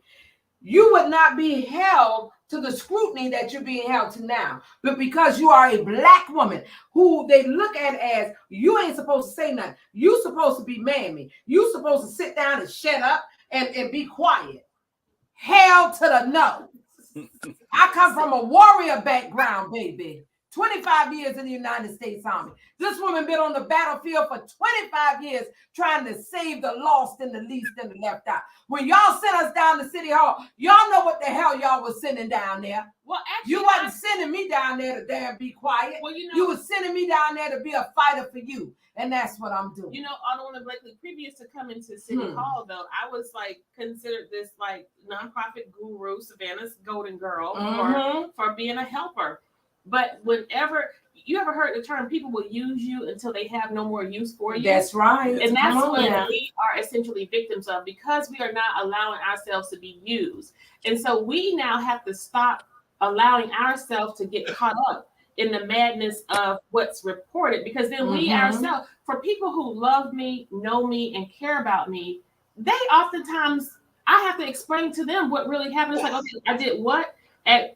You would not be held to the scrutiny that you're being held to now. But because you are a black woman who they look at as you ain't supposed to say nothing. You supposed to be manly. You supposed to sit down and shut up and be quiet. Held to the no. I come from a warrior background, baby. 25 years in the United States Army. This woman been on the battlefield for 25 years trying to save the lost and the least and the left out. When y'all sent us down to City Hall, y'all know what the hell y'all was sending down there. Well, actually, You wasn't sending me down there to damn be quiet. Well, you know, You was sending me down there to be a fighter for you. And that's what I'm doing. You know, Alderwoman Blakely, previous to coming to City Hall, though, I was like considered this like nonprofit guru, Savannah's golden girl, for being a helper. But whenever you ever heard the term, people will use you until they have no more use for you. That's right. And that's what we are essentially victims of, because we are not allowing ourselves to be used. And so we now have to stop allowing ourselves to get caught up in the madness of what's reported, because then we ourselves, for people who love me, know me, and care about me, they oftentimes, I have to explain to them what really happened. It's like, okay, I did what?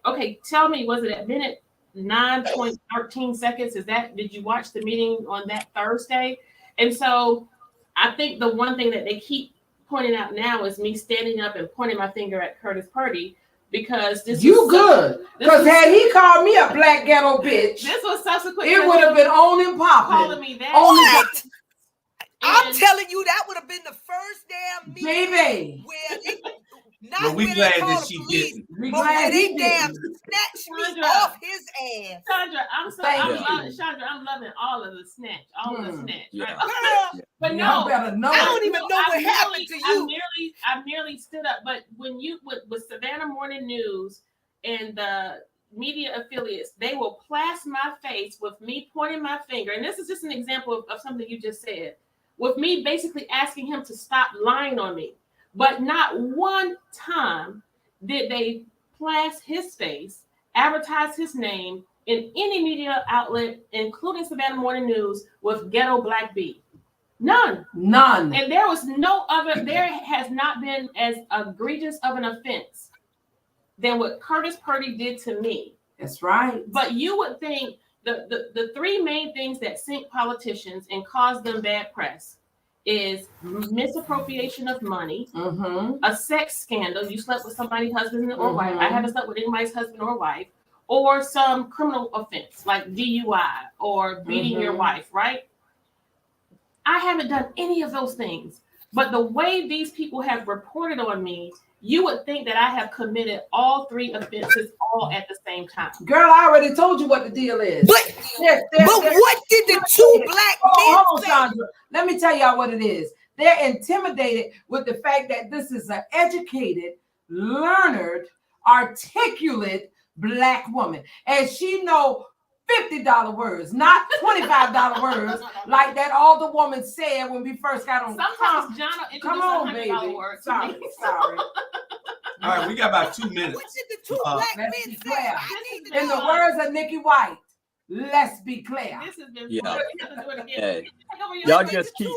Okay, tell me, was it at minute 9.13 seconds? Did you watch the meeting on that Thursday? And so I think the one thing that they keep pointing out now is me standing up and pointing my finger at Curtis Purdy, because this you good. Because had he called me a black ghetto bitch, this was subsequent. It would have been on and popping. Calling me that. I'm telling you, that would have been the first damn meeting baby. Where they, not but we where glad they called that the she police, didn't. We but glad where they he damn didn't. snatched me Chandra. off his ass. Chandra, I'm loving all of the snatch, all of the snatch. Yeah. Right? But no, better know. I don't even know what happened to you. I nearly stood up, but when you with Savannah Morning News and the media affiliates, they will plaster my face with me pointing my finger, and this is just an example of something you just said, with me basically asking him to stop lying on me. But not one time did they plaster his face, advertise his name in any media outlet, including Savannah Morning News, with Ghetto Black B. None. And there was no other, there has not been as egregious of an offense than what Curtis Purdy did to me. That's right. But you would think the three main things that sink politicians and cause them bad press is misappropriation of money, a sex scandal. You slept with somebody's husband or wife. I haven't slept with anybody's husband or wife, or some criminal offense like DUI or beating your wife, right? I haven't done any of those things. But the way these people have reported on me, you would think that I have committed all three offenses all at the same time. Girl, I already told you what the deal is. But what did the two black men say? Sandra, let me tell y'all what it is. They're intimidated with the fact that this is an educated, learned, articulate black woman. And she know $50 words, not $25 words, like that older woman said when we first got on. Sometimes John will come on, introduce baby. $100 words. Sorry. All right, we got about 2 minutes. What did the two black men Let's be say? clear. I need to In the know. words of Nikki White, let's be clear. This has been Yeah. fun. We have to do it again. Hey, Take over your y'all life. just keep.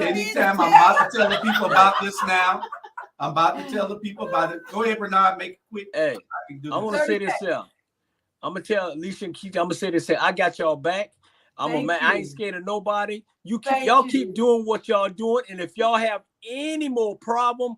Anytime I'm about to tell the people about this now, I'm about to tell the people about it. Go ahead, Bernard, make it quick. Hey, I can do I this. want to say this here. I'm gonna tell Alicia and Keith. I'm gonna say this here. I got y'all back. I ain't scared of nobody. Y'all keep doing what y'all doing, and if y'all have any more problem,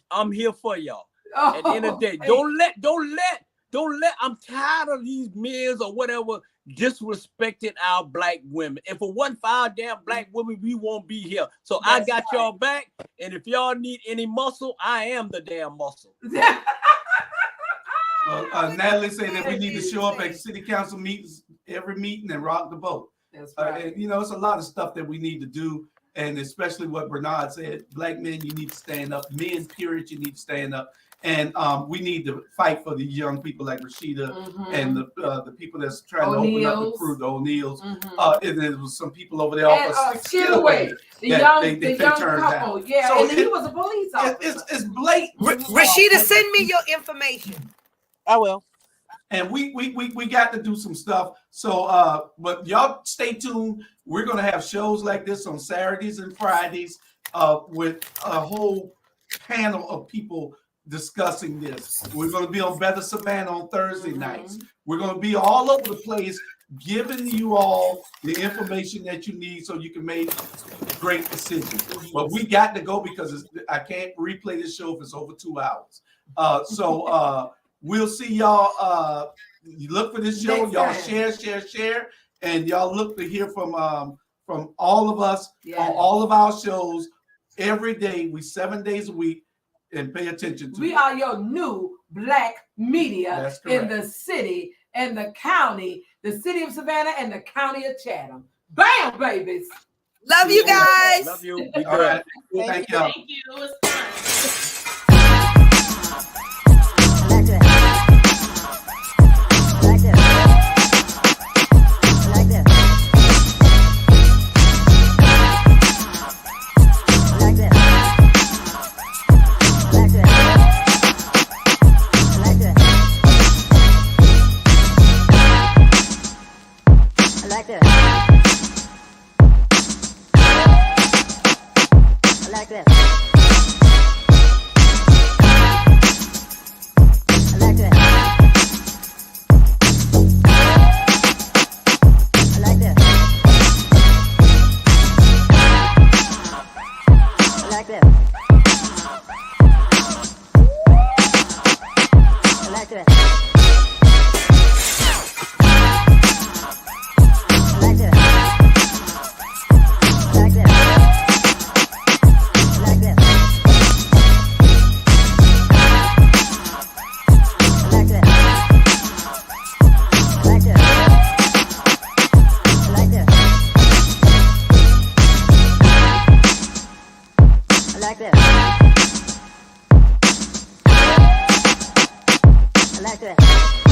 I'm here for y'all. At the end of the day, don't let. I'm tired of these men or whatever disrespecting our black women. If it wasn't for our damn black women, we won't be here. So I got y'all back, and if y'all need any muscle, I am the damn muscle. Natalie said that we need to show up at city council meetings, every meeting, and rock the boat. That's right. And, you know, it's a lot of stuff that we need to do, and especially what Bernard said, black men, you need to stand up. Men, period, you need to stand up. And we need to fight for these young people like Rashida and the people that's trying to open up the crew, the O'Neills. And there was some people over there. And Skillaway, the young couple. Yeah, so and he was a police officer. It's blatant. Rashida, send me your information. I will. And we got to do some stuff. So, but y'all stay tuned. We're gonna have shows like this on Saturdays and Fridays with a whole panel of people discussing this. We're gonna be on Better Savannah on Thursday nights. We're gonna be all over the place, giving you all the information that you need so you can make great decisions. But we got to go because I can't replay this show if it's over 2 hours. So we'll see y'all. You look for this show. Y'all share, and y'all look to hear from all of us on all of our shows every day. We 7 days a week, and pay attention to. We are your new Black media in the city and the county, the city of Savannah and the county of Chatham. Bam, babies. Love you guys. Love you. All right. Thank you. Thank you. It was fun. I like that.